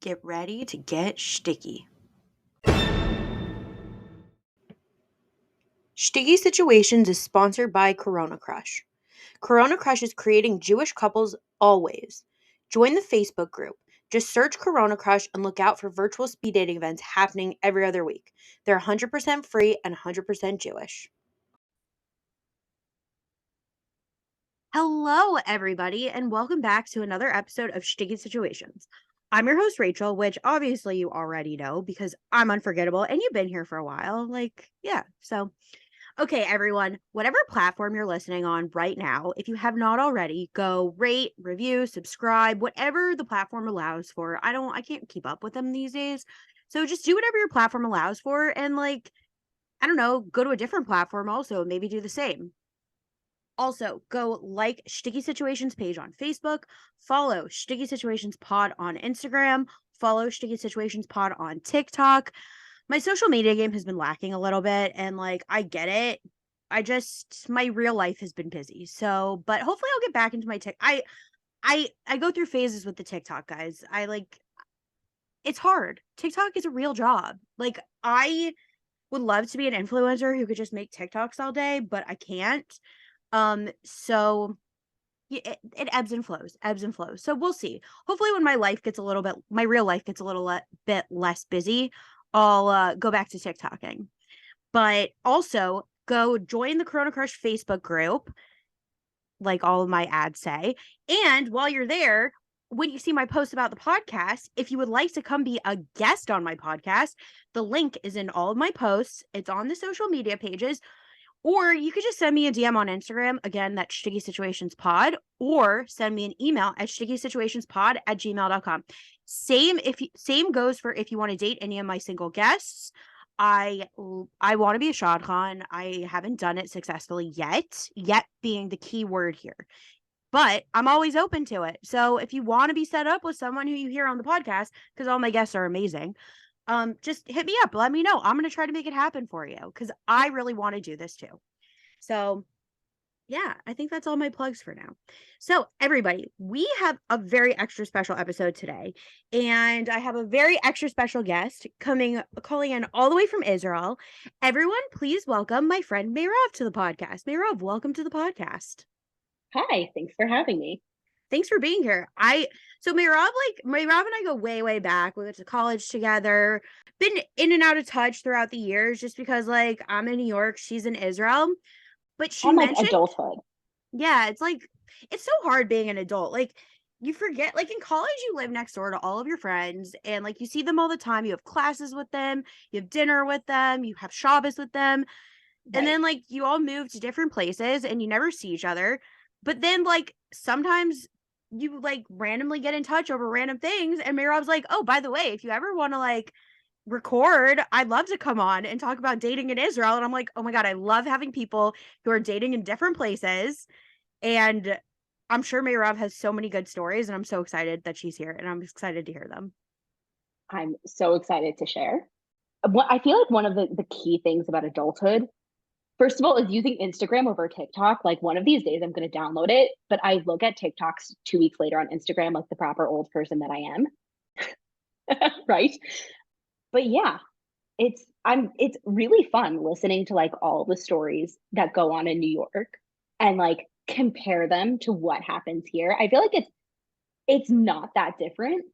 Get ready to get sticky. Sticky Situations is sponsored by Corona Crush. Corona Crush is creating Jewish couples always. Join the Facebook group. Just search Corona Crush and look out for virtual speed dating events happening every other week. They're 100% free and 100% Jewish. Hello, everybody, and welcome back to another episode of Sticky Situations. I'm your host, Rachel, which obviously you already know because I'm unforgettable and you've been here for a while. Okay, everyone, whatever platform you're listening on right now, if you have not already, go rate, review, subscribe, whatever the platform allows for. I can't keep up with them these days. So just do whatever your platform allows for and I don't know, go to a different platform also, maybe do the same. Also, go like Sticky Situations page on Facebook, follow Sticky Situations Pod on Instagram, follow Sticky Situations Pod on TikTok. My social media game has been lacking a little bit, and I get it. My real life has been busy. So, but hopefully I'll get back into my I go through phases with the TikTok, guys. It's hard. TikTok is a real job. I would love to be an influencer who could just make TikToks all day, but I can't. So yeah, it ebbs and flows, ebbs and flows. So we'll see. Hopefully when my real life gets a little bit less busy, I'll go back to TikToking. But also go join the Corona Crush Facebook group, like all of my ads say. And while you're there, when you see my post about the podcast, if you would like to come be a guest on my podcast, the link is in all of my posts. It's on the social media pages. Or you could just send me a DM on Instagram. Again, that's Sticky Situations Pod, or send me an email at stickysituationspod@gmail.com. Same goes for if you want to date any of my single guests. I want to be a shadchan. I haven't done it successfully yet being the key word here. But I'm always open to it. So if you want to be set up with someone who you hear on the podcast, because all my guests are amazing, just hit me up. Let me know. I'm going to try to make it happen for you because I really want to do this too. So, yeah, I think that's all my plugs for now. So, everybody, we have a very extra special episode today, and I have a very extra special guest calling in all the way from Israel. Everyone, please welcome my friend Merav to the podcast. Merav, welcome to the podcast. Hi, thanks for having me. Thanks for being here. Merav and I go way, way back. We went to college together. Been in and out of touch throughout the years just because I'm in New York, she's in Israel. But she On mentioned, adulthood. yeah, it's so hard being an adult. You forget, in college, you live next door to all of your friends and you see them all the time. You have classes with them, you have dinner with them, you have Shabbos with them. Right. And then you all move to different places and you never see each other. But then sometimes you randomly get in touch over random things. And Mirav's like, oh, by the way, if you ever want to record, I'd love to come on and talk about dating in Israel. And I'm like, oh my God, I love having people who are dating in different places. And I'm sure Merav has so many good stories, and I'm so excited that she's here, and I'm excited to hear them. I'm so excited to share. I feel like one of the key things about adulthood, first of all, is using Instagram over TikTok. Like one of these days, I'm going to download it, but I look at TikToks 2 weeks later on Instagram like the proper old person that I am. Right? But yeah, it's really fun listening to all the stories that go on in New York and compare them to what happens here. I feel like it's not that different,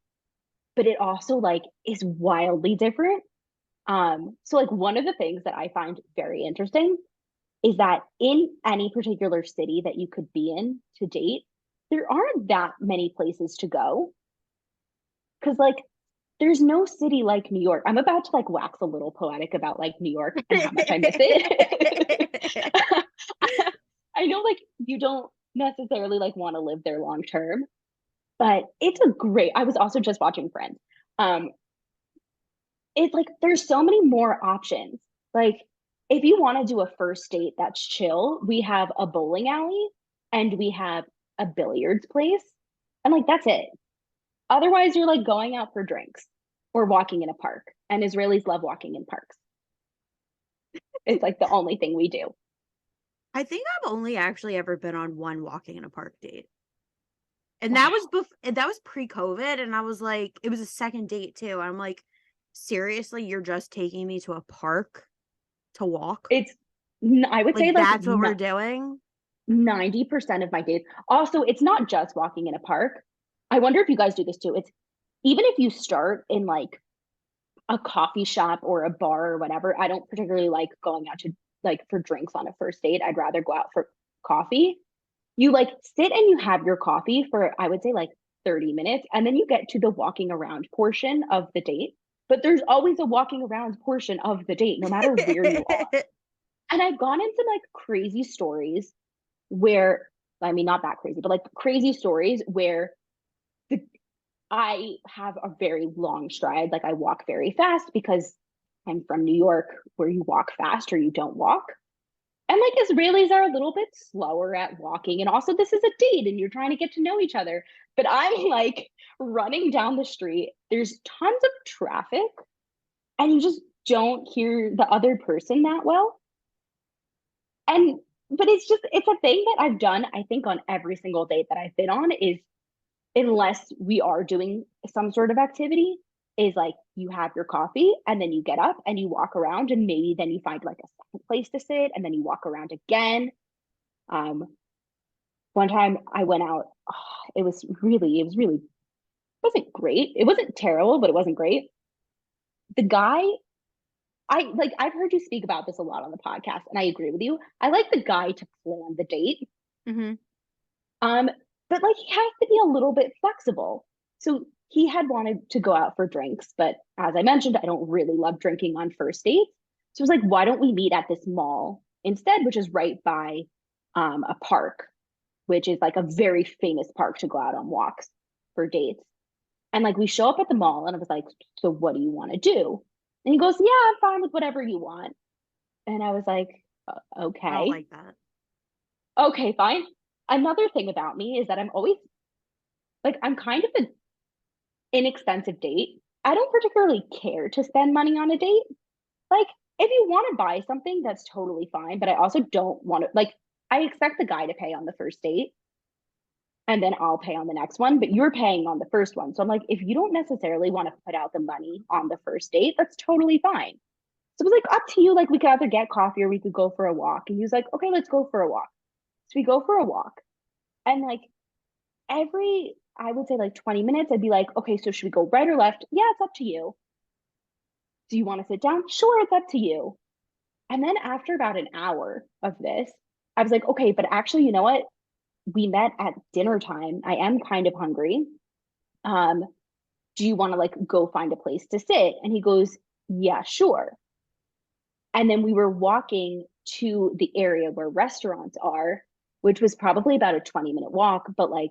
but it also is wildly different. So one of the things that I find very interesting is that in any particular city that you could be in to date, there aren't that many places to go. Cause there's no city like New York. I'm about to wax a little poetic about New York and how much I miss it. I know you don't necessarily want to live there long term, but it's a great. I was also just watching Friends. It's there's so many more options. If you want to do a first date that's chill, we have a bowling alley and we have a billiards place, and that's it. Otherwise, you're going out for drinks or walking in a park, and Israelis love walking in parks. It's the only thing we do. I think I've only actually ever been on one walking in a park date. And that was Wow. that was pre-COVID, and I was like, it was a second date too. I'm like, seriously, you're just taking me to a park to walk? It's I would say Like like that's what we're doing? 90% of my dates. Also, it's not just walking in a park. I wonder if you guys do this too. It's even if you start in like a coffee shop or a bar or whatever. I don't particularly like going out to like for drinks on a first date. I'd rather go out for coffee. You like sit and you have your coffee for, I would say, like 30 minutes, and then you get to the walking around portion of the date. But there's always a walking around portion of the date, no matter where you are. And I've gone into like crazy stories where, I mean, not that crazy, but like crazy stories where the I have a very long stride. Like I walk very fast because I'm from New York, where you walk fast or you don't walk. And like Israelis are a little bit slower at walking. And also, this is a date and you're trying to get to know each other. But I'm like running down the street. There's tons of traffic and you just don't hear the other person that well. And, but it's a thing that I've done, I think, on every single date that I've been on is unless we are doing some sort of activity, is like you have your coffee and then you get up and you walk around and maybe then you find like a second place to sit and then you walk around again. Um, one time I went out, it wasn't great. It wasn't terrible, but it wasn't great. The guy, I've heard you speak about this a lot on the podcast, and I agree with you. I like the guy to plan the date. Mhm. Um, but like he has to be a little bit flexible. So he had wanted to go out for drinks, but as I mentioned, I don't really love drinking on first dates. So I was like, why don't we meet at this mall instead, which is right by a park, which is like a very famous park to go out on walks for dates. And like we show up at the mall, and I was like, so what do you want to do? And he goes, yeah, I'm fine with whatever you want. And I was like, I don't okay, like that. okay, fine. Another thing about me is that I'm always like, I'm kind of an inexpensive date. I don't particularly care to spend money on a date. Like, if you want to buy something, that's totally fine. But I also don't want to, like, I expect the guy to pay on the first date and then I'll pay on the next one, but you're paying on the first one. So I'm like, if you don't necessarily want to put out the money on the first date, that's totally fine. So it was like up to you. Like, we could either get coffee or we could go for a walk. And he was like, okay, let's go for a walk. So we go for a walk. And like, every I would say like 20 minutes, I'd be like, okay, so should we go right or left? Yeah, it's up to you. Do you want to sit down? Sure, it's up to you. And then after about an hour of this, I was like, okay, but actually, you know what? We met at dinner time. I am kind of hungry. Um, do you want to like go find a place to sit? And he goes, yeah, sure. And then we were walking to the area where restaurants are, which was probably about a 20-minute walk, but like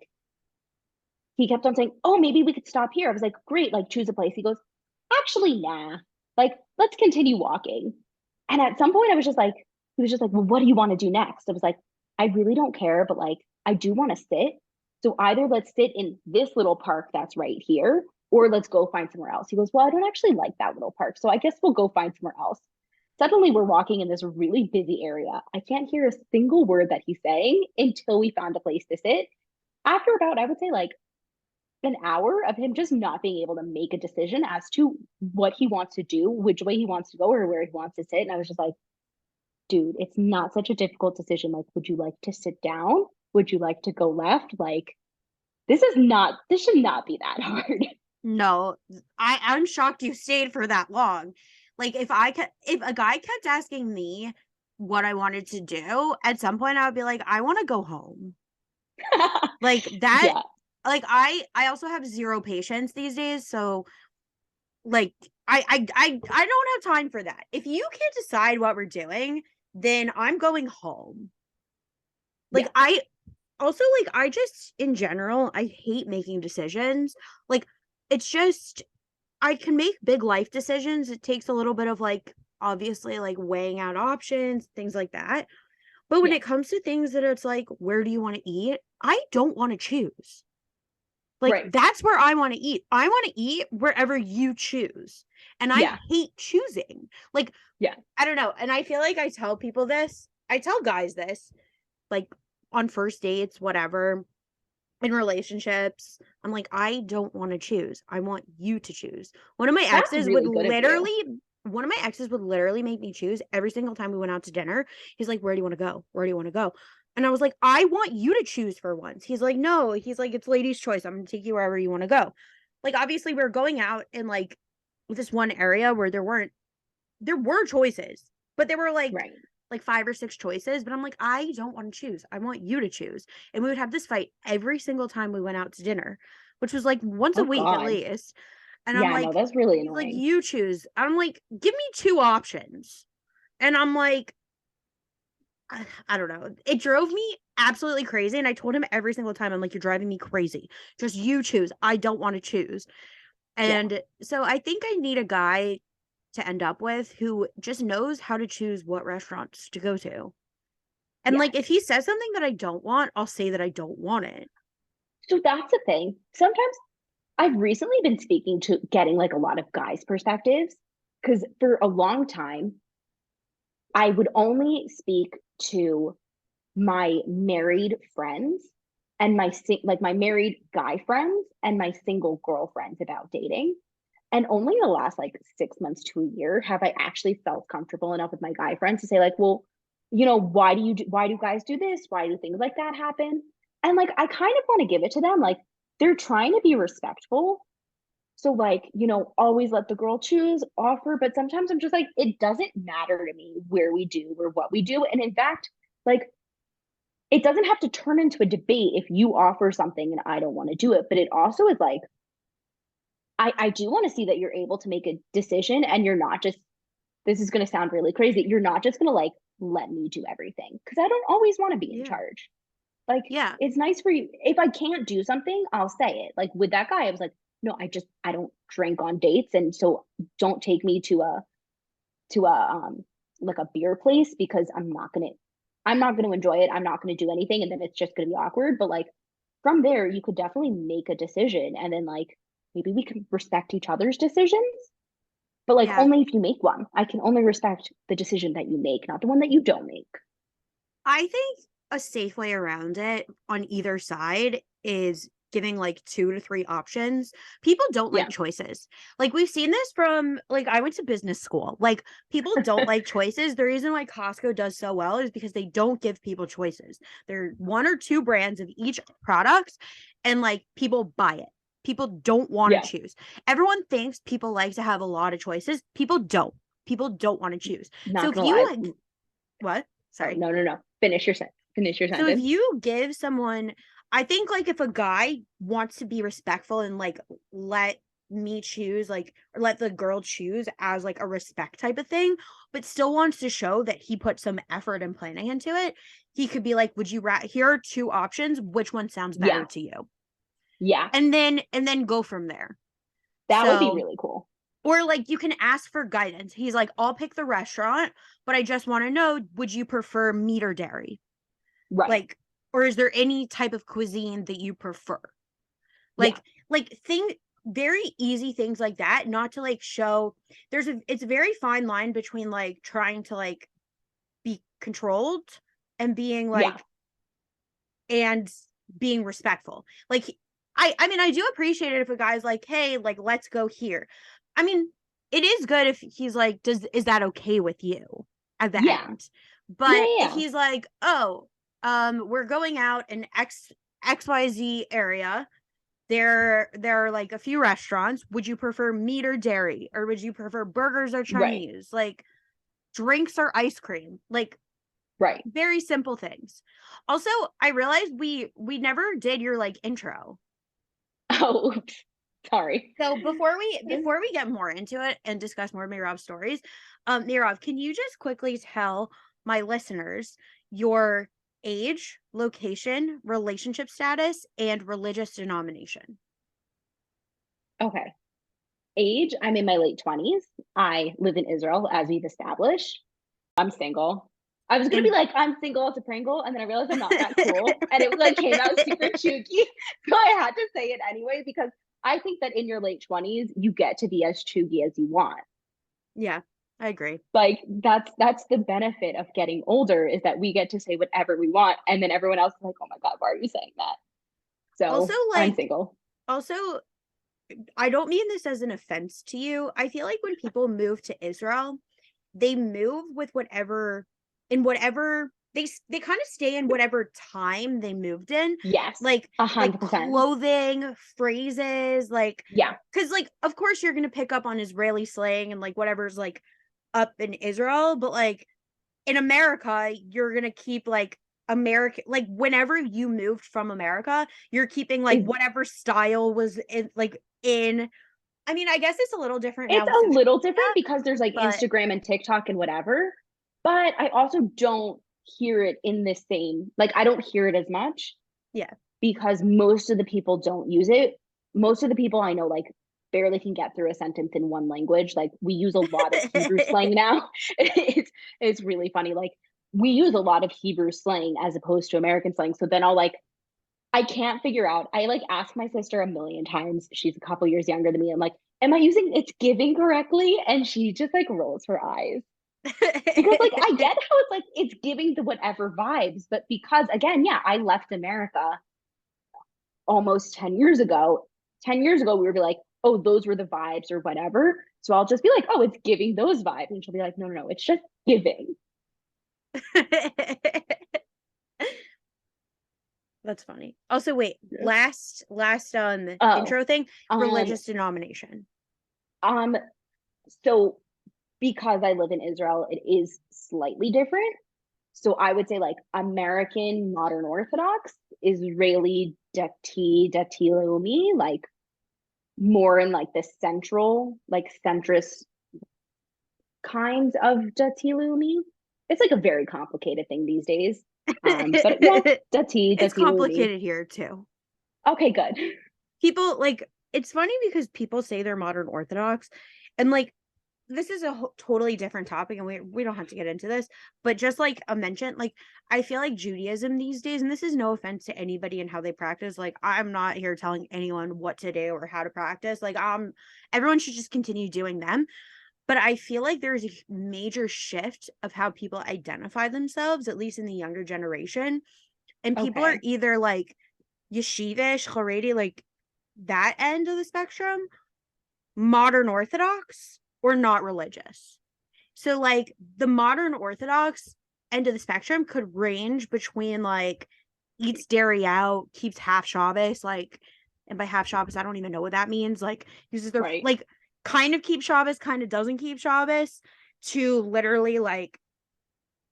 he kept on saying, oh, maybe we could stop here. I was like, great, like choose a place. He goes, actually, nah, like let's continue walking. And at some point, he was just like, well, what do you want to do next? I was like, I really don't care, but like, I do want to sit. So either let's sit in this little park that's right here, or let's go find somewhere else. He goes, well, I don't actually like that little park. So I guess we'll go find somewhere else. Suddenly, we're walking in this really busy area. I can't hear a single word that he's saying until we found a place to sit. After about, I would say, like an hour of him just not being able to make a decision as to what he wants to do, which way he wants to go, or where he wants to sit. And I was just like, dude, it's not such a difficult decision. Like, would you like to sit down? Would you like to go left? Like, this should not be that hard. No, I'm shocked you stayed for that long. Like if a guy kept asking me what I wanted to do, at some point I would be like, I want to go home. Like that, Yeah. like I also have zero patience these days, so like I don't have time for that. If you can't decide what we're doing, then I'm going home. Like Yeah. I also like I just in general, I hate making decisions. Like it's just I can make big life decisions. It takes a little bit of like obviously like weighing out options, things like that. But when Yeah. it comes to things that it's like, where do you want to eat? I don't want to choose. Like Right. that's where I want to eat. I want to eat wherever you choose. And I Yeah. hate choosing. Like Yeah. I don't know. And I feel like I tell people this. I tell guys this like on first dates, whatever. in relationships, I'm like, I don't want to choose. I want you to choose. One of my That's exes would really good of you. literally one of my exes would literally make me choose every single time we went out to dinner. He's like, "Where do you want to go? Where do you want to go?" And I was like, "I want you to choose for once." He's like, "No." He's like, "It's ladies' choice. I'm going to take you wherever you want to go." Like obviously we were going out in like this one area where there were choices, but there were Right. like 5 or 6 choices, but I'm like, I don't want to choose. I want you to choose. And we would have this fight every single time we went out to dinner, which was like once a Oh week at God. least. And I'm Yeah, no, like, that's really he's like, annoying. you choose. I'm like, give me 2 options. And I'm like, I don't know. It drove me absolutely crazy. And I told him every single time, I'm like, you're driving me crazy. Just you choose. I don't want to choose. Yeah. And so I think I need a guy to end up with who just knows how to choose what restaurants to go to. And Yes. like if he says something that I don't want, I'll say that I don't want it. So that's the thing. Sometimes I've recently been speaking to getting like a lot of guys' perspectives because for a long time, I would only speak to my married friends and like my married guy friends and my single girlfriends about dating. And only in the last like 6 months to a year have I actually felt comfortable enough with my guy friends to say like, well, why do guys do this? Why do things like that happen? And like I kind of want to give it to them. Like they're trying to be respectful. So like, always let the girl choose, offer, but sometimes I'm just like, it doesn't matter to me where we do or what we do. And in fact, like it doesn't have to turn into a debate if you offer something and I don't want to do it. But it also is like, I do want to see that you're able to make a decision and you're not just, this is going to sound really crazy. You're not just going to like let me do everything because I don't always want to be in Yeah. charge. Like, Yeah. it's nice for you. If I can't do something, I'll say it. Like with that guy, I was like, no, I don't drink on dates. And so don't take me to a like a beer place because I'm not gonna enjoy it. I'm not gonna do anything, and then it's just gonna be awkward. But like from there, you could definitely make a decision, and then like maybe we can respect each other's decisions. But like Yeah. only if you make one. I can only respect the decision that you make, not the one that you don't make. I think a safe way around it on either side is giving like 2 to 3 options. People don't like Yeah. choices. Like we've seen this from like I went to business school. Like people don't like choices. The reason why Costco does so well is because they don't give people choices. There are 1 or 2 brands of each product and like people buy it. People don't want to Yeah. choose. Everyone thinks people like to have a lot of choices. People don't. People don't want to choose. So Not if gonna you lie. like what? Oh, Sorry. no, no, no. Finish your So if sentence. you give someone, I think like if a guy wants to be respectful and like let me choose, like, or let the girl choose as like a respect type of thing, but still wants to show that he put some effort and planning into it, he could be like, would you here are 2 options. Which one sounds better Yeah. to you? Yeah. And then go from there. That would be So, really cool. or like you can ask for guidance. He's like, I'll pick the restaurant, but I just want to know, would you prefer meat or dairy? Right. Like, or is there any type of cuisine that you prefer? Yeah. Like, thing very easy things like that, not to like show it's a very fine line between like trying to like be controlled and being Yeah. like and being respectful. Like I mean I do appreciate it if a guy's like, hey, like let's go here. I mean, it is good if he's like, is that okay with you at the Yeah. end? Yeah. But if Yeah. he's like, oh, we're going out in XYZ area. There are like a few restaurants. Would you prefer meat or dairy? Or would you prefer burgers or Right. Chinese? Like drinks or ice cream? Like Right. very simple things. Also, I realized we never did your like intro. Oh, oops. Sorry. So before we get more into it and discuss more of Mirav's stories, Mirav, can you just quickly tell my listeners your age, location, relationship status, and religious denomination? Okay. Age, I'm in my late 20s. I live in Israel, as we've established. I'm single. I was gonna be And like, I'm single as a Pringle, and then I realized I'm not that cool. And it like came out super chooky. So I had to say it anyway, because I think that in your late 20s, you get to be as choogy as you want. yeah, I agree. Like that's the benefit of getting older is that we get to say whatever we want. And then everyone else is like, oh my God, why are you saying that? Also, So I'm like, single. also, I don't mean this as an offense to you. I feel like when people move to Israel, they move with whatever in whatever they kind of stay in whatever time they moved in. Yes, Like a like hundred percent. clothing, phrases, like Yeah, cuz like of course you're going to pick up on Israeli slang and like whatever's like up in Israel, but like in America, you're going to keep like American like whenever you moved from America, you're keeping like is whatever style was in like in I mean, I guess it's a little different now it's with a social little media, different because there's like but Instagram and TikTok and whatever, but I also don't hear it in the same, like I don't hear it as much yeah. because most of the people don't use it. Most of the people I know like barely can get through a sentence in one language. Like we use a lot of Hebrew slang now. It's really funny. Like we use a lot of Hebrew slang as opposed to American slang. So then I'll like I can't figure out. I like ask my sister a million times. She's a couple years younger than me. I'm like, am I using it's giving correctly? And she just like rolls her eyes. Because like I get how it's like it's giving the whatever vibes, but because again, yeah, I left America almost 10 years ago. 10 years ago, we would be like, oh, those were the vibes or whatever. So I'll just be like, oh, it's giving those vibes. And she'll be like, no, no, no, it's just giving. That's funny. Also, wait, Yeah. last Oh, intro thing, um, religious denomination. um, so because I live in Israel, it is slightly different. So I would say like American modern Orthodox, Israeli Dati Leumi, like more in like the central, like centrist kinds of Dati Leumi. It's like a very complicated thing these days. But yeah, It's Dati Leumi. complicated here too. Okay, good. People like it's funny because people say they're modern Orthodox, and like this is a totally different topic and we don't have to get into this, but just like a mention, like I feel like Judaism these days, and this is no offense to anybody and how they practice, like I'm not here telling anyone what to do or how to practice, like everyone should just continue doing them, but I feel like there's a major shift of how people identify themselves, at least in the younger generation, and people are Okay. either like yeshivish Haredi, like that end of the spectrum, modern Orthodox, or not religious. So like the modern Orthodox end of the spectrum could range between like eats dairy out, keeps half Shabbos, like, and by half Shabbos, I don't even know what that means. Like uses their Right. like kind of keep Shabbos, kind of doesn't keep Shabbos, to literally like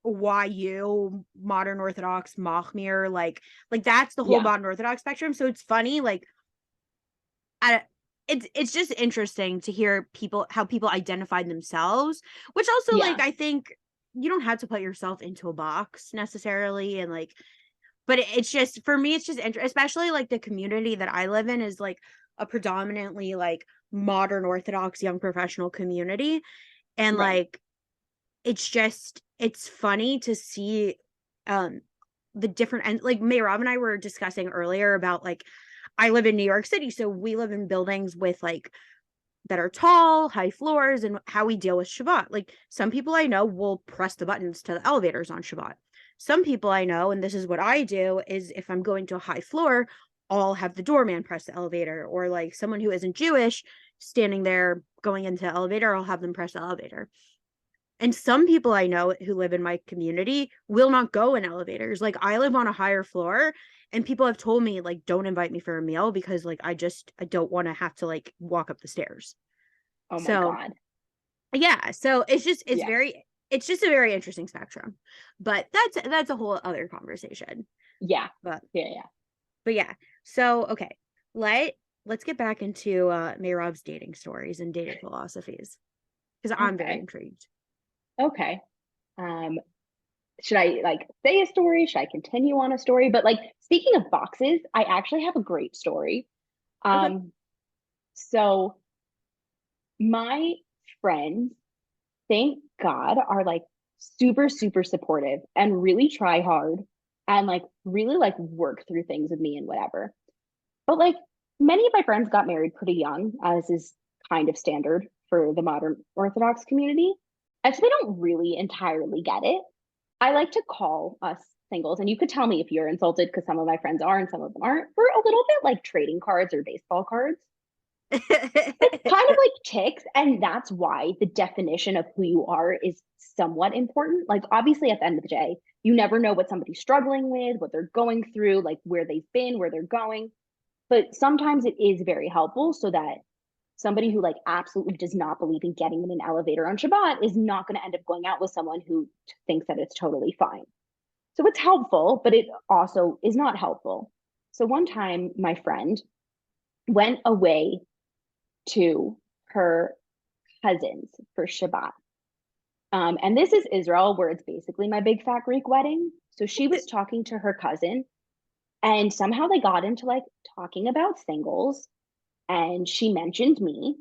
YU modern Orthodox Machmir, like that's the whole Yeah. modern Orthodox spectrum. So it's funny, like I it's just interesting to hear people how people identify themselves, which also like Yeah. I think you don't have to put yourself into a box necessarily, and like but it's just for me it's just especially like the community that I live in is like a predominantly like modern Orthodox young professional community, and Right. like it's just it's funny to see um the different and like Merav and I were discussing earlier about like I live in New York City, so we live in buildings with like that are tall, high floors, and how we deal with Shabbat. Like some people I know will press the buttons to the elevators on Shabbat. Some people I know, and this is what I do, is if I'm going to a high floor, I'll have the doorman press the elevator, or like someone who isn't Jewish standing there going into the elevator, I'll have them press the elevator. And some people I know who live in my community will not go in elevators. Like I live on a higher floor and people have told me like don't invite me for a meal because like I don't want to have to like walk up the stairs. Oh my So, God. yeah, so Yes. it's just a very interesting spectrum. But that's a whole other conversation. Yeah. But Yeah. Yeah. but yeah. So, okay. Let's get back into Mayrov's dating stories and dating philosophies because I'm very Okay. intrigued. Okay. Um, should I like say a story? Should I continue on a story? But like speaking of boxes, I actually have a great story. Okay. Um, so my friends, thank God, are like super, super supportive and really try hard and like really like work through things with me and whatever. But like many of my friends got married pretty young, as is kind of standard for the modern Orthodox community. And so they don't really entirely get it. I like to call us singles, and you could tell me if you're insulted because some of my friends are and some of them aren't. We're a little bit like trading cards or baseball cards, like kind of like chicks. And that's why the definition of who you are is somewhat important. Like, obviously, at the end of the day, you never know what somebody's struggling with, what they're going through, like where they've been, where they're going. But sometimes it is very helpful so that somebody who like absolutely does not believe in getting in an elevator on Shabbat is not going to end up going out with someone who thinks that it's totally fine. So it's helpful, but it also is not helpful. So one time, my friend went away to her cousins for Shabbat. And this is Israel, where it's basically my big fat Greek wedding. So she was talking to her cousin, and somehow they got into like talking about singles. And she mentioned me,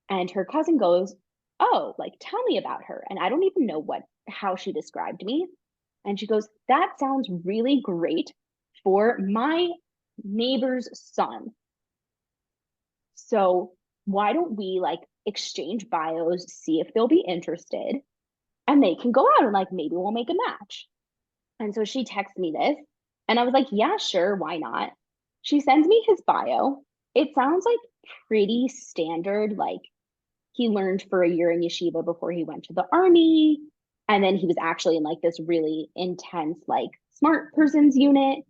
and her cousin goes, "Oh, like tell me about her." And I don't even know how she described me. And she goes, "That sounds really great for my neighbor's son. So why don't we like exchange bios, see if they'll be interested, and they can go out and like maybe we'll make a match." And so she texts me this, and I was like, "Yeah, sure, why not?" She sends me his bio. It sounds like pretty standard, like he learned for a year in yeshiva before he went to the army. And then he was actually in like this really intense, like smart person's unit.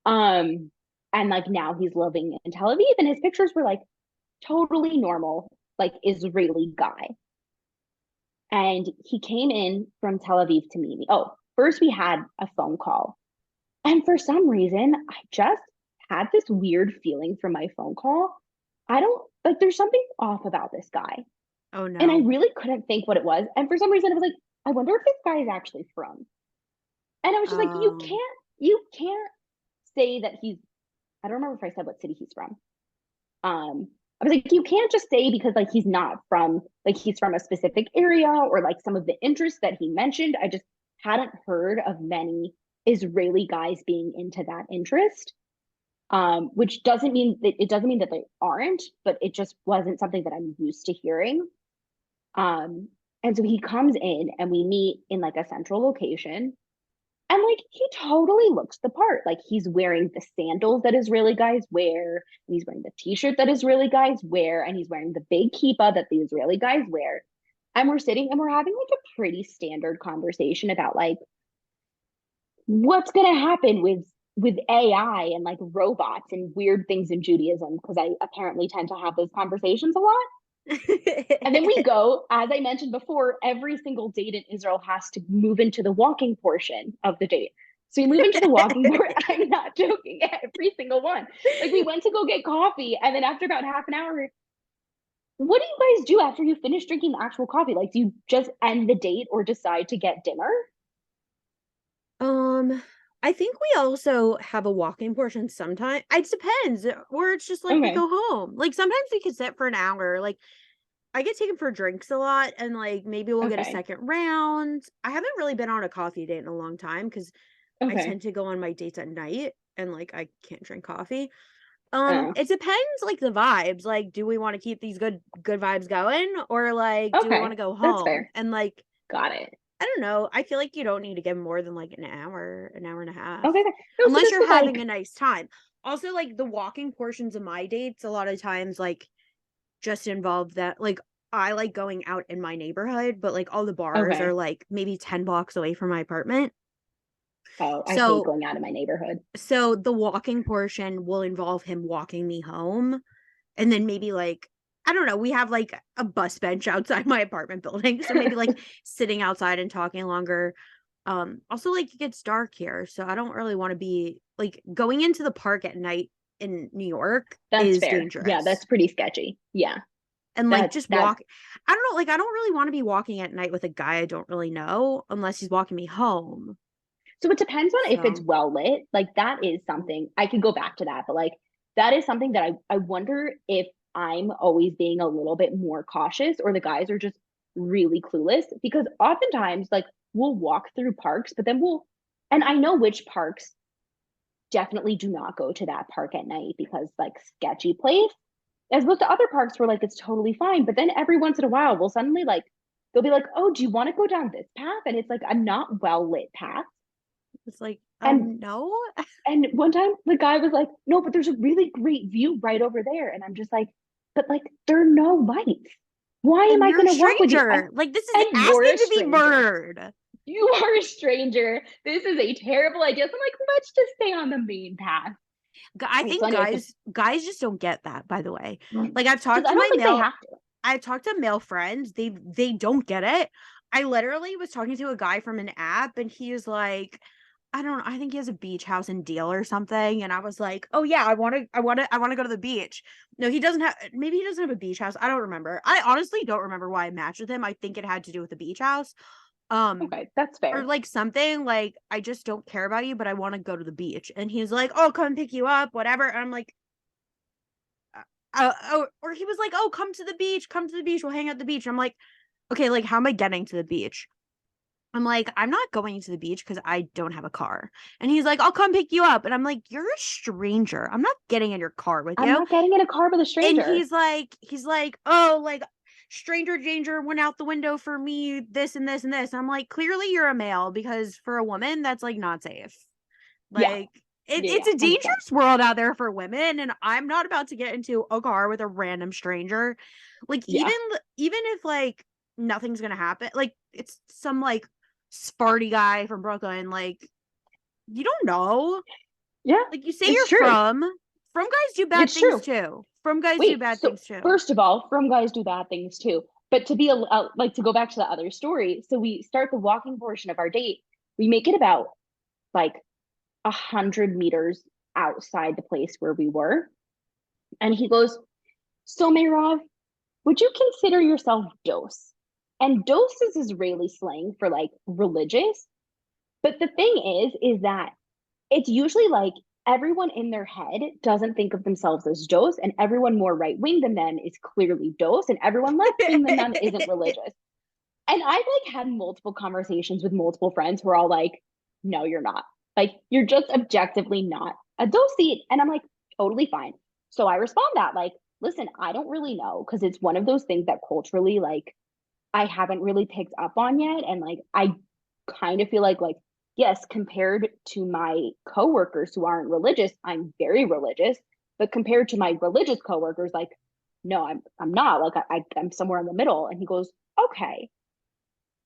And like now he's living in Tel Aviv, and his pictures were like totally normal, like Israeli guy. And he came in from Tel Aviv to meet me. Oh, first we had a phone call. And for some reason, I just had this weird feeling from my phone call. I don't like, there's something off about this guy. Oh And I no. really couldn't think what it was. And for some reason, I was like, I wonder if this guy is actually from. And I was just like, Um, you can't say that he's, I don't remember if I said what city he's from. I was like, you can't just say because like he's not from, like he's from a specific area or like some of the interests that he mentioned. I just hadn't heard of many Israeli guys being into that interest. Which doesn't mean that it doesn't mean that they aren't, but it just wasn't something that I'm used to hearing. And so he comes in and we meet in like a central location. And like he totally looks the part. Like he's wearing the sandals that Israeli guys wear, and he's wearing the t-shirt that Israeli guys wear, and he's wearing the big kippah that the Israeli guys wear. And we're sitting and we're having like a pretty standard conversation about like what's gonna happen with AI and like robots and weird things in Judaism, because I apparently tend to have those conversations a lot. And then we go, as I mentioned before, every single date in Israel has to move into the walking portion of the date. So you move into the walking portion. I'm not joking. Every single one. Like we went to go get coffee, and then after about half an hour, what do you guys do after you finish drinking the actual coffee? Like, do you just end the date or decide to get dinner? um, I think we also have a walking portion sometimes. It depends. Or it's just like we Okay. go home. Like sometimes we could sit for an hour. Like I get taken for drinks a lot, and like maybe we'll get a Okay. second round. I haven't really been on a coffee date in a long time because I Okay. tend to go on my dates at night and like I can't drink coffee. Oh, It depends like the vibes. Like, do we want to keep these good vibes going, or like do we want okay. to go That's home? fair. And like Got it. I don't know. I feel like you don't need to give more than like an hour and a half, Okay. No, so unless this you're was having like, a nice time. Also, like the walking portions of my dates, a lot of times like just involve that. Like I like going out in my neighborhood, but like all the bars are okay. like maybe 10 blocks away from my apartment. Oh, I hate So going out of my neighborhood. the walking portion will involve him walking me home, and then maybe like I don't know, we have like a bus bench outside my apartment building. So maybe like sitting outside and talking longer. Also like it gets dark here, so I don't really want to be like going into the park at night in New York That's is fair. Yeah, dangerous. that's pretty sketchy. Yeah. And like just That walk I don't know, like I don't really want to be walking at night with a guy I don't really know unless he's walking me home. so it depends on if it's So, well lit. Like that is something I could go back to that, but like that is something that I wonder if I'm always being a little bit more cautious or the guys are just really clueless, because oftentimes like we'll walk through parks, but then we'll, and I know which parks definitely do not go to that park at night because like sketchy place, as opposed to other parks where like it's totally fine. But then every once in a while we'll suddenly like they'll be like, "Oh, do you want to go down this path?" And it's like a not well lit path. it's like And No. and one time the guy was like, no, but there's a really great view right over there. And I'm just like, but like there are no lights. Why am And I you're a gonna walk with you? stranger. Like, this is And you're asking a to be stranger. murdered. You are a stranger. This is a terrible idea. So I'm like, let's just stay on the main path. I Okay, so think anyway, so guys just don't get that, by the way. Like, because I don't think they have to. I've talked to male friends. They don't get it. I literally was talking to a guy from an app, and he is like, I don't know, I think he has a beach house in Deal or something. And I was like, oh yeah, I want to go to the beach. No, he doesn't have, maybe he doesn't have a beach house. I don't remember. I honestly don't remember why I matched with him. I think it had to do with the beach house. Um, Okay, that's or fair. like something like, I just don't care about you, but I want to go to the beach. And he's like, oh, come pick you up, whatever. And I'm like, oh, or he was like, oh, come to the beach, we'll hang out at the beach. I'm like, okay, like, how am I getting to the beach? I'm like, I'm not going to the beach because I don't have a car. And he's like, I'll come pick you up. And I'm like, you're a stranger. I'm not getting in your car with I'm you. not getting in a car with a And stranger. he's like, oh, like, stranger danger went out the window for me, this and this and this. And I'm like, clearly you're a male, because for a woman, that's like not safe. Yeah, Like, yeah, it's yeah, a 100%. dangerous world out there for women, and I'm not about to get into a car with a random stranger. Like, Yeah, even if like nothing's gonna happen, like it's some like Sparty guy from Brooklyn, like, you don't know. yeah, Like, you say it's you're true. from guys do bad It's things true. too. From guys do Wait, bad so things too. first of all, from guys do bad things too. But to be like to go back to the other story, so we start the walking portion of our date. We make it about like 100 meters outside the place where we were, and he goes, "So Merav, would you consider yourself dos?" And dos is Israeli slang for like religious. But the thing is that it's usually like everyone in their head doesn't think of themselves as dos, and everyone more right wing than them is clearly dos, and everyone left wing than them isn't religious. And I've like had multiple conversations with multiple friends who are all like, no, you're not. Like, you're just objectively not a dosi. And I'm like, totally fine. So I respond that, like, listen, I don't really know because it's one of those things that culturally, like, I haven't really picked up on yet. And like, I kind of feel like, yes, compared to my coworkers who aren't religious, I'm very religious. But compared to my religious coworkers, like, no, I'm not. Like, I'm somewhere in the middle. And he goes, okay.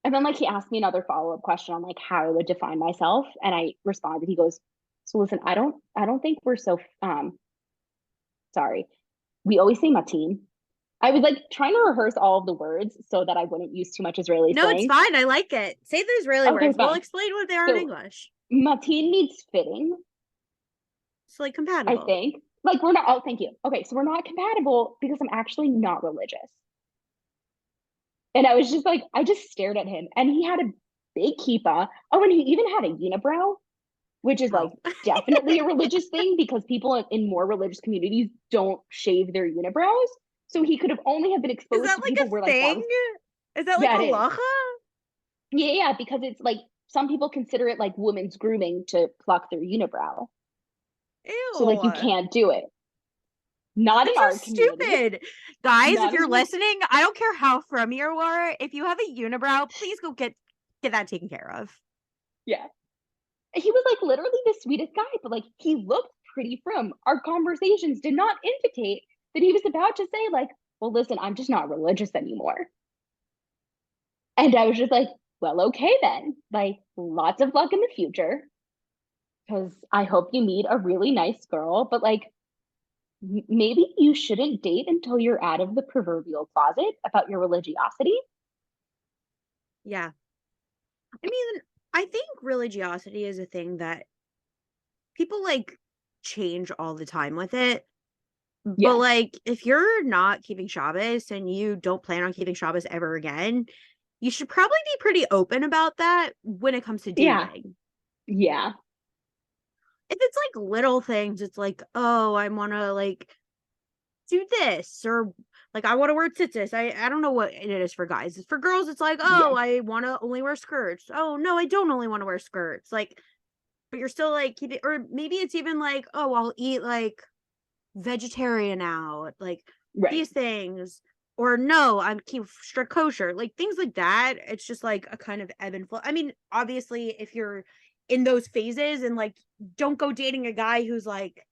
And then like he asked me another follow-up question on like how I would define myself. And I responded, he goes, so listen, I don't think we're so sorry. We always say matin. I was like trying to rehearse all of the words so that I wouldn't use too much Israeli No, it's slang. fine. I like it. Say the Israeli Okay, words. We'll fine. explain what they are in So English. matin means fitting, It's like I compatible. think. Like we're not, oh, thank you. Okay, so we're not compatible because I'm actually not religious. And I was just like, I just stared at him. And he had a big kippah. Oh, and he even had a unibrow, which is like Oh. definitely a religious thing because people in more religious communities don't shave their unibrows. So he could have only have been Is exposed that to like people a where like that thing? was, Is that like yeah, a it is. halacha? Yeah, yeah, because it's like some people consider it like women's grooming to pluck their unibrow. So like you Ew. can't do it. Not in That's our so community. stupid. Guys, if Not you're in listening, I don't care how from you are. If you have a unibrow, please go get that taken care of. yeah. He was like literally the sweetest guy, but like he looked pretty frum. Our conversations did not indicate that he was about to say, like, well, listen, I'm just not religious anymore. And I was just like, well, okay then. Like, lots of luck in the future. Because I hope you meet a really nice girl, but like maybe you shouldn't date until you're out of the proverbial closet about your religiosity. Yeah. I mean, I think religiosity is a thing that people like change all the time with it. But Yeah. like, if you're not keeping Shabbos and you don't plan on keeping Shabbos ever again, you should probably be pretty open about that when it comes to Yeah. dating. Yeah. If it's like little things, it's like, oh, I want to like do this, or like I want to wear tzitzis. I don't know what it is for guys. For girls, it's like, Yeah. oh, I want to only wear skirts. Oh no, I don't only want to wear skirts. Like, but you're still like keep it, or maybe it's even like, oh, I'll eat like vegetarian now, like Right. these things, or no, I'm keep strict kosher, like things like that. It's just like a kind of ebb and flow. I mean, obviously, if you're in those phases, and like don't go dating a guy who's like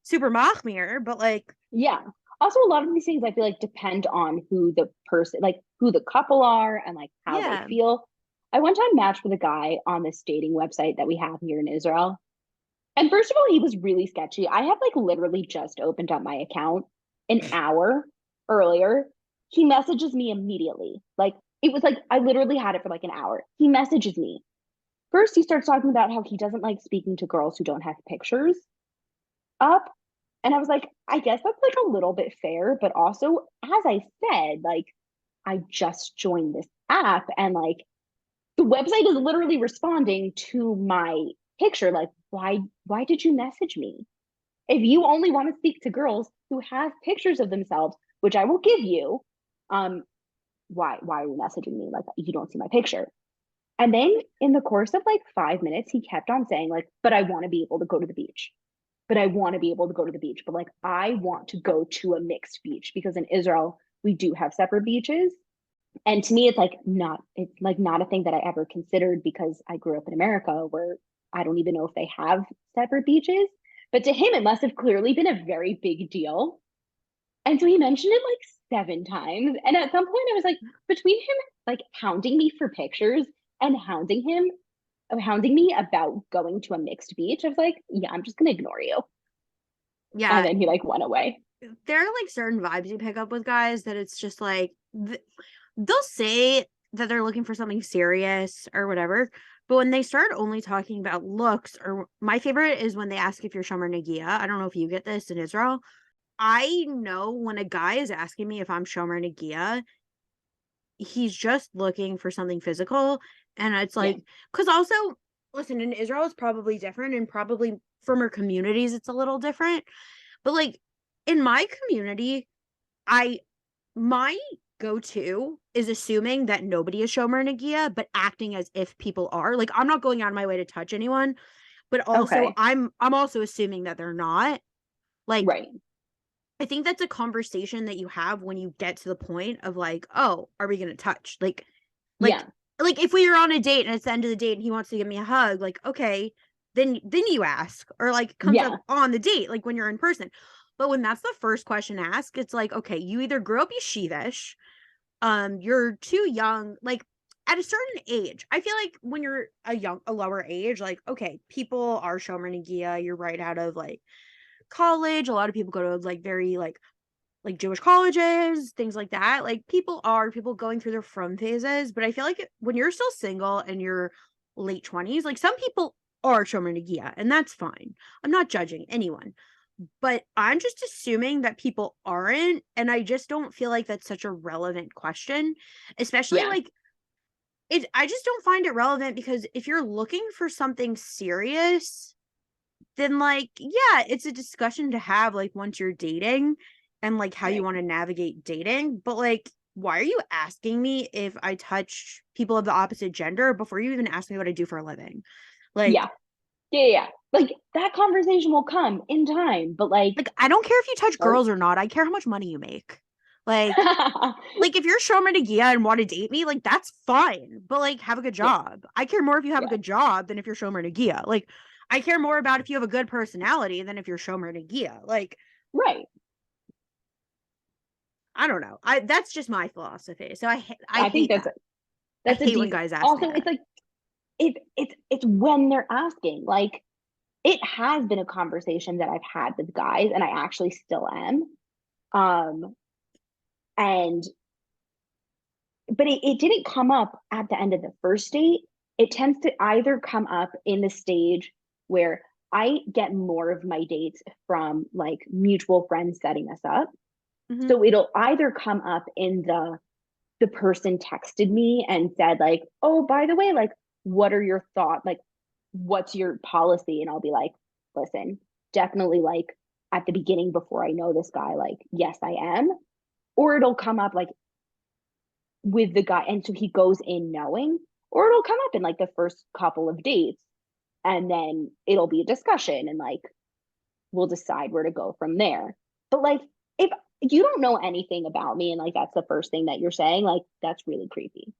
super machmir, but like Yeah. Also, a lot of these things I feel like depend on who the person, like who the couple are and like how they yeah. feel. I one time matched with a guy on this dating website that we have here in Israel. And first of all, he was really sketchy. I had like literally just opened up my account an hour earlier. He messages me immediately. Like it was like I literally had it for like an hour. He messages me. First, he starts talking about how he doesn't like speaking to girls who don't have pictures up. And I was like, I guess that's like a little bit fair, but also, as I said, like, I just joined this app and like the website is literally responding to my picture. Like, why did you message me? If you only want to speak to girls who have pictures of themselves, which I will give you, um, why are you messaging me? Like, you don't see my picture. And then in the course of like 5 minutes, he kept on saying, like, but I want to be able to go to the beach. But I want to be able to go to the beach. But like, I want to go to a mixed beach because in Israel, we do have separate beaches. And to me, it's like not a thing that I ever considered because I grew up in America where I don't even know if they have separate beaches. But to him, it must have clearly been a very big deal. And so he mentioned it like 7 times. And at some point, I was like, between him like hounding me for pictures and hounding me about going to a mixed beach, I was like, yeah, I'm just gonna ignore you. And Yeah, then he like went away. there are like certain vibes you pick up with guys that it's just like they'll say that they're looking for something serious or whatever, but when they start only talking about looks, or my favorite is when they ask if you're Shomer Nagia. I don't know if you get this in Israel. I know when a guy is asking me if I'm Shomer Nagia, he's just looking for something physical. And it's Yeah. like, because also, listen, in Israel, it's probably different, and probably from our communities, it's a little different. But like in my community, I my go-to is assuming that nobody is Shomer Nagia, but acting as if people are. Like I'm not going out of my way to touch anyone, but also Okay. I'm also assuming that they're not. Like Right. I think that's a conversation that you have when you get to the point of like, oh, are we gonna touch? Like Yeah. like if we were on a date and it's the end of the date and he wants to give me a hug, like, okay, then you ask. Or like it comes up Yeah. on the date, like when you're in person. But when that's the first question asked, it's like, okay, you either grew up yeshivish, you're too young, like at a certain age. I feel like when you're a lower age, like, okay, people are Shomer Nagia, you're right out of like college. A lot of people go to like very like Jewish colleges, things like that. Like people going through their from phases, but I feel like when you're still single and you're late 20s, like some people are Shomer Nagia, and that's fine. I'm not judging anyone, but I'm just assuming that people aren't, and I just don't feel like that's such a relevant question, especially Yeah. like I just don't find it relevant because if you're looking for something serious, then like yeah, it's a discussion to have like once you're dating and like how you Right. want to navigate dating, but like why are you asking me if I touch people of the opposite gender before you even ask me what I do for a living? Yeah. like Yeah. Yeah. Like that conversation will come in time, but like like I don't care if you touch start. girls or not, I care how much money you make. Like if you're Shomer Nagia and want to date me, like that's fine, but like have a good Yeah. job. I care more if you have a Yeah. good job than if you're Shomer Nagia. Like I care more about if you have a good personality than if you're Shomer Nagia. Like Right. I don't know. I That's just my philosophy. So I I think hate that. I that's a hate when decent. guys ask me Also, it's that. like it's when they're asking. Like it has been a conversation that I've had with guys, and I actually still am. Um, and but it didn't come up at the end of the first date. It tends to either come up in the stage where I get more of my dates from like mutual friends setting us up. Hmm. So it'll either come up in the person texted me and said like, "Oh, by the way, like what are your thoughts? Like what's your policy?" And I'll be like, "Listen, definitely like at the beginning before I know this guy, like yes, I am." Or it'll come up like with the guy and so he goes in knowing, or it'll come up in like the first couple of dates and then it'll be a discussion and like we'll decide where to go from there. But like if you don't know anything about me and like that's the first thing that you're saying, like that's really creepy.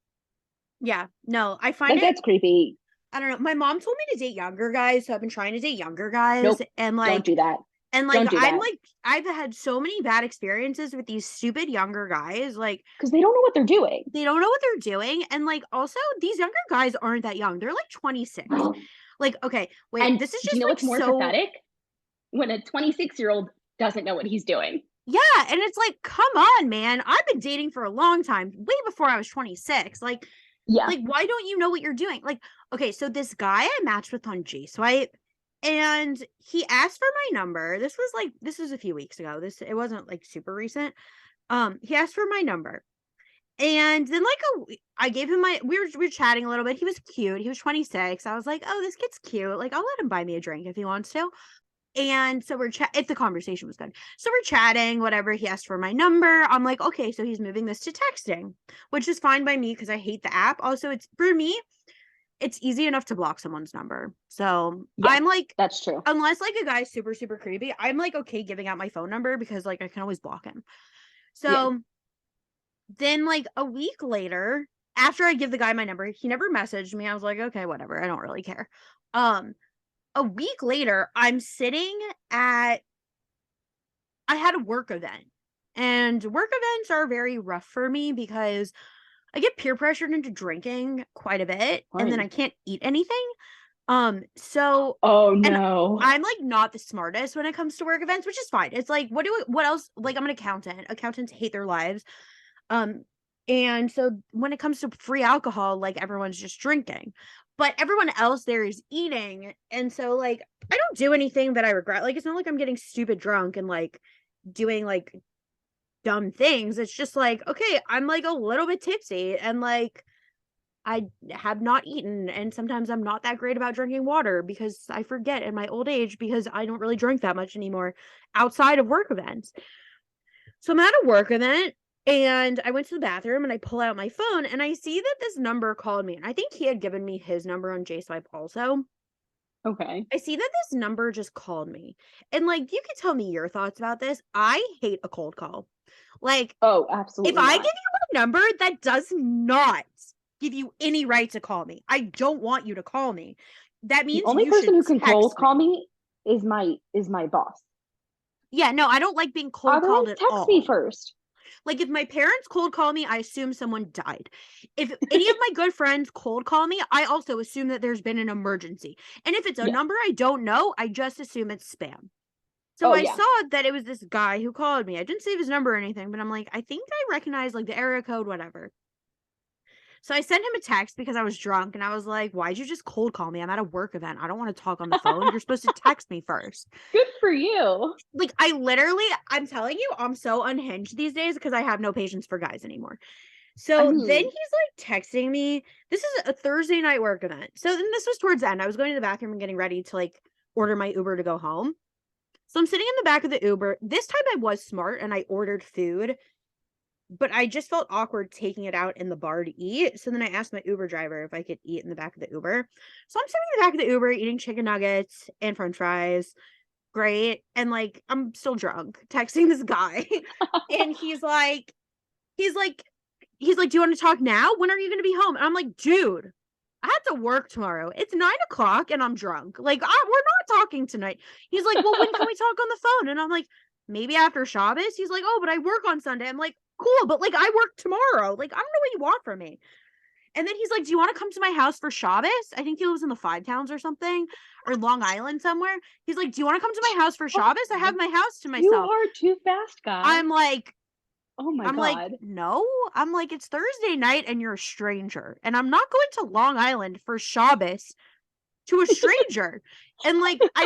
Yeah. No, I find Like it that's creepy. I don't know. My mom told me to date younger guys, so I've been trying to date younger guys, Nope. and Don't like do that. and like Don't do I'm that. like I've had so many bad experiences with these stupid younger guys. Like Because they don't know what they're doing. they don't know what they're doing, and like also these younger guys aren't that young. They're like 26. Like okay, wait, And this is do you just know like what's more so pathetic? When a 26-year-old doesn't know what he's doing. yeah, and it's like come on, man. I've been dating for a long time, way before I was 26. Yeah. Like why don't you know what you're doing? Like okay, so this guy I matched with on G Swipe and he asked for my number. This was a few weeks ago. It wasn't like super recent. He asked for my number. And then I gave him we were chatting a little bit. He was cute. He was 26. I was like, "Oh, this kid's cute. Like I'll let him buy me a drink if he wants to." And so if the conversation was good. So we're chatting, whatever. He asked for my number. I'm like, "Okay, so he's moving this to texting," which is fine by me because I hate the app. Also, it's for me, it's easy enough to block someone's number. So, Yeah, I'm like that's true. unless like a guy's super super creepy, I'm like okay giving out my phone number because like I can always block him. Yeah. So, then like a week later, after I give the guy my number, he never messaged me. I was like, okay, whatever. I don't really care. Um, a week later, I'm sitting at I had a work event. And work events are very rough for me because I get peer pressured into drinking quite a bit and then I Fine. can't eat anything. So Oh and no. I'm like not the smartest when it comes to work events, which is fine. It's like what else? Like I'm an accountant. Accountants hate their lives. Um, and so when it comes to free alcohol, like everyone's just drinking, but everyone else there is eating. And so like I don't do anything that I regret. Like it's not like I'm getting stupid drunk and like doing like dumb things. It's just like, okay, I'm like a little bit tipsy and like I have not eaten. And sometimes I'm not that great about drinking water because I forget in my old age because I don't really drink that much anymore outside of work events. So I'm at a work event and I went to the bathroom and I pull out my phone and I see that this number called me. And I think he had given me his number on J Swipe also. Okay. I see that this number just called me. And like you can tell me your thoughts about this. I hate a cold call. Like Oh, if absolutely I give not. you my number, that does not give you any right to call me. I don't want you to call me. That The means only you person should who can cold text call me. me is my boss. Yeah, no, I don't like being cold called Otherwise, at text me all. first. Like if my parents cold call me, I assume someone died. If any of my good friends cold call me, I also assume that there's been an emergency. And if it's a Yeah. number I don't know, I just assume it's spam. So Oh I yeah. saw that it was this guy who called me. I didn't save his number or anything, but I'm like, I think I recognize like the area code, whatever. So I sent him a text because I was drunk and I was like, why'd you just cold call me? I'm at a work event. I don't want to talk on the phone. You're supposed to text me first. Good for you. Like, I'm telling you, I'm so unhinged these days because I have no patience for guys anymore. I So then mean, he's like texting me. This is a Thursday night work event. So then this was towards the end. I was going to the bathroom and getting ready to like order my Uber to go home. So I'm sitting in the back of the Uber. This time I was smart and I ordered food, but I just felt awkward taking it out in the bar to eat. So then I asked my Uber driver if I could eat in the back of the Uber. So I'm sitting in the back of the Uber eating chicken nuggets and french fries. Great. And like I'm still drunk, texting this guy. And he's like, do you want to talk now? When are you gonna be home? And I'm like, dude, I have to work tomorrow. It's 9 o'clock and I'm drunk. Like, we're not talking tonight. He's like, well, when can we talk on the phone? And I'm like, maybe after Shabbos. He's like, oh, but I work on Sunday. I'm like, cool, but like I work tomorrow. Like, I don't know what you want from me. And then he's like, do you want to come to my house for Shabbos? I think he lives in the Five Towns or something, or Long Island somewhere. He's like, do you want to come to my house for Shabbos? I have my house to you myself. are too fast, guy. I'm like, Oh my I'm like, God. no. I'm like, it's Thursday night and you're a stranger. And I'm not going to Long Island for Shabbos to a stranger. And like, I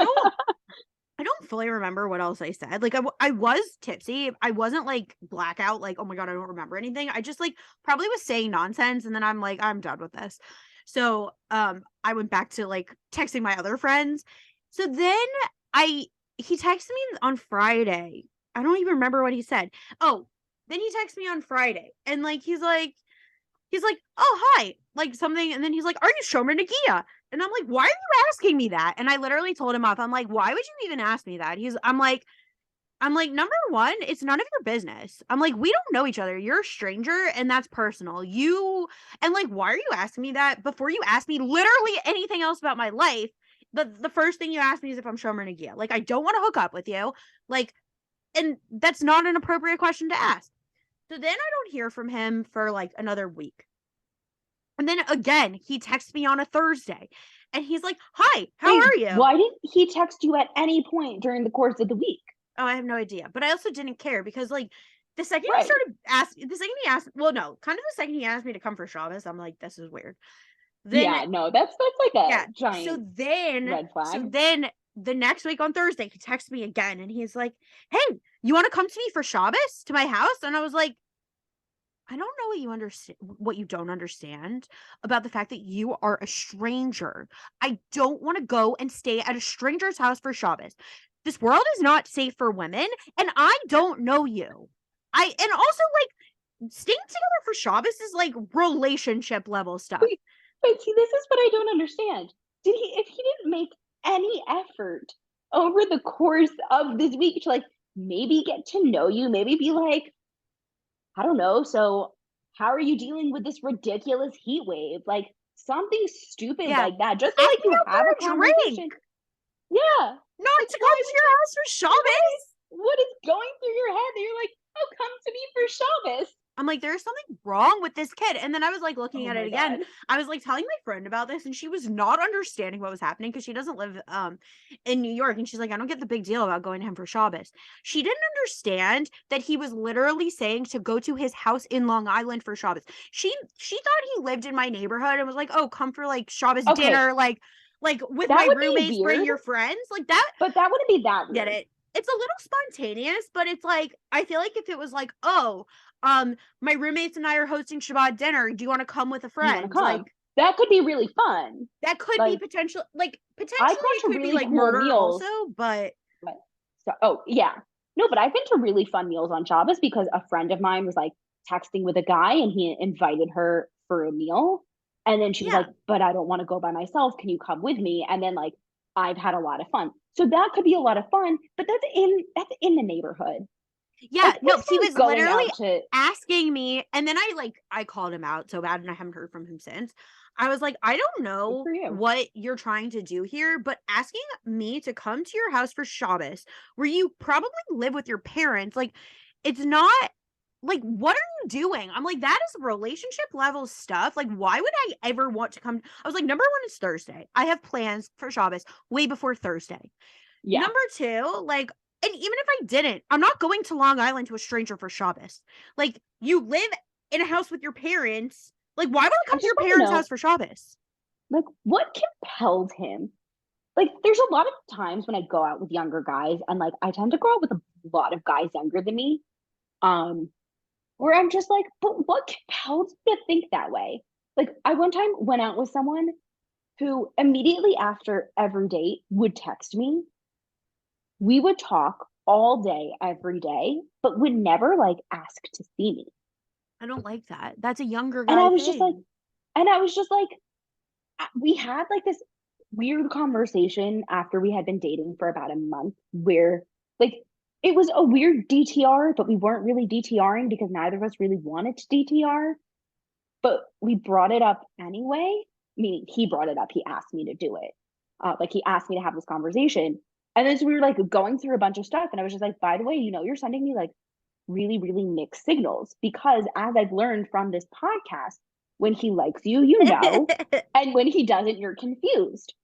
don't fully remember what else I said. Like, I was tipsy. I wasn't like blackout, like, oh my God, I don't remember anything. I just like probably was saying nonsense. And then I'm like, I'm done with this. So I went back to like texting my other friends. So then I he texted me on Friday. I don't even remember what he said. Oh, then he texted me on Friday and like he's like, oh hi, like something, and then he's like, are you Shomer Nagia? And I'm like, why are you asking me that? And I literally told him off. I'm like, why would you even ask me that? I'm like, I'm like, number one, it's none of your business. I'm like, we don't know each other. You're a stranger, and that's personal. And like, why are you asking me that before you ask me literally anything else about my life? The first thing you ask me is if I'm Shomer Nagia. Like, I don't want to hook up with you. Like, and that's not an appropriate question to ask. So then I don't hear from him for like another week. And then again, he texts me on a Thursday and he's like, "Hi, how Wait, are you?" why didn't he text you at any point during the course of the week? Oh, I have no idea. But I also didn't care because like Right. the second he asked, well, no, kind of the second he asked me to come for Shabbos, I'm like, this is weird. Then Yeah, no, that's like a yeah, giant red so flag. then the next week on Thursday, he texts me again and he's like, "Hey, you want to come to me for Shabbos to my house?" And I was like, I don't know what you don't understand about the fact that you are a stranger. I don't want to go and stay at a stranger's house for Shabbos. This world is not safe for women, and I don't know you. And also like staying together for Shabbos is like relationship level stuff. Wait, but see, this is what I don't understand. Did he, if he didn't make any effort over the course of this week to like maybe get to know you, maybe be like, I don't know, so how are you dealing with this ridiculous heat wave? Like something stupid Yeah. like that, just so Ask like me you out have a for a conversation. drink, Yeah. not Like to why come to would your you, house for Shabbos. what is going through your head that you're like, oh, come to me for Shabbos? I'm like, there's something wrong with this kid. And then I was like looking Oh at it my again. God. I was like telling my friend about this, and she was not understanding what was happening because she doesn't live in New York. And she's like, I don't get the big deal about going to him for Shabbos. She didn't understand that he was literally saying to go to his house in Long Island for Shabbos. She thought he lived in my neighborhood and was like, oh, come for like Shabbos Okay, dinner, like with that my would be roommates, bring weird, your friends. Like that but that wouldn't be that get weird. it. It's a little spontaneous, but it's like I feel like if it was like, oh, my roommates and I are hosting Shabbat dinner. Do you want to come with a Do you want to friend? come? Like That could be really fun. that could be Like potential. Like I've potentially it gone to could be really like cool murder also, meals. but But, so, oh yeah, no, but I've been to really fun meals on Shabbos because a friend of mine was like texting with a guy and he invited her for a meal, and then she was like, yeah, "But I don't want to go by myself. Can you come with me?" And then like I've had a lot of fun. So that could be a lot of fun, but that's in the neighborhood. yeah. Like No, this he is was going literally out to asking me, and then I called him out so bad, and I haven't heard from him since. I was like, I don't good know for you. what you're trying to do here, but asking me to come to your house for Shabbos, where you probably live with your parents, like, it's not like, what are you doing? I'm like, that is relationship level stuff. Like, why would I ever want to come? I was like, number one is Thursday. I have plans for Shabbos way before Thursday. Yeah, Number two, like, and even if I didn't, I'm not going to Long Island to a stranger for Shabbos. Like, you live in a house with your parents. Like, why would I I come to just your want to parents' know house for Shabbos? like what compelled him. Like there's a lot of times when I go out with younger guys and like I tend to go out with a lot of guys younger than me. Um, where I'm just like, but what compelled you to think that way? Like I one time went out with someone who immediately after every date would text me. We would talk all day, every day, but would never like ask to see me. I don't like that. That's a younger And guy I was just like, thing. and I was just like, we had like this weird conversation after we had been dating for about a month where like it was a weird DTR, but we weren't really DTRing because neither of us really wanted to DTR. But we brought it up anyway. Meaning he brought it up. He asked me to do it. Like he asked me to have this conversation. And then so we were like going through a bunch of stuff. And I was just like, by the way, you're sending me like really, really mixed signals because as I've learned from this podcast, when he likes you, you know, and when he doesn't, you're confused.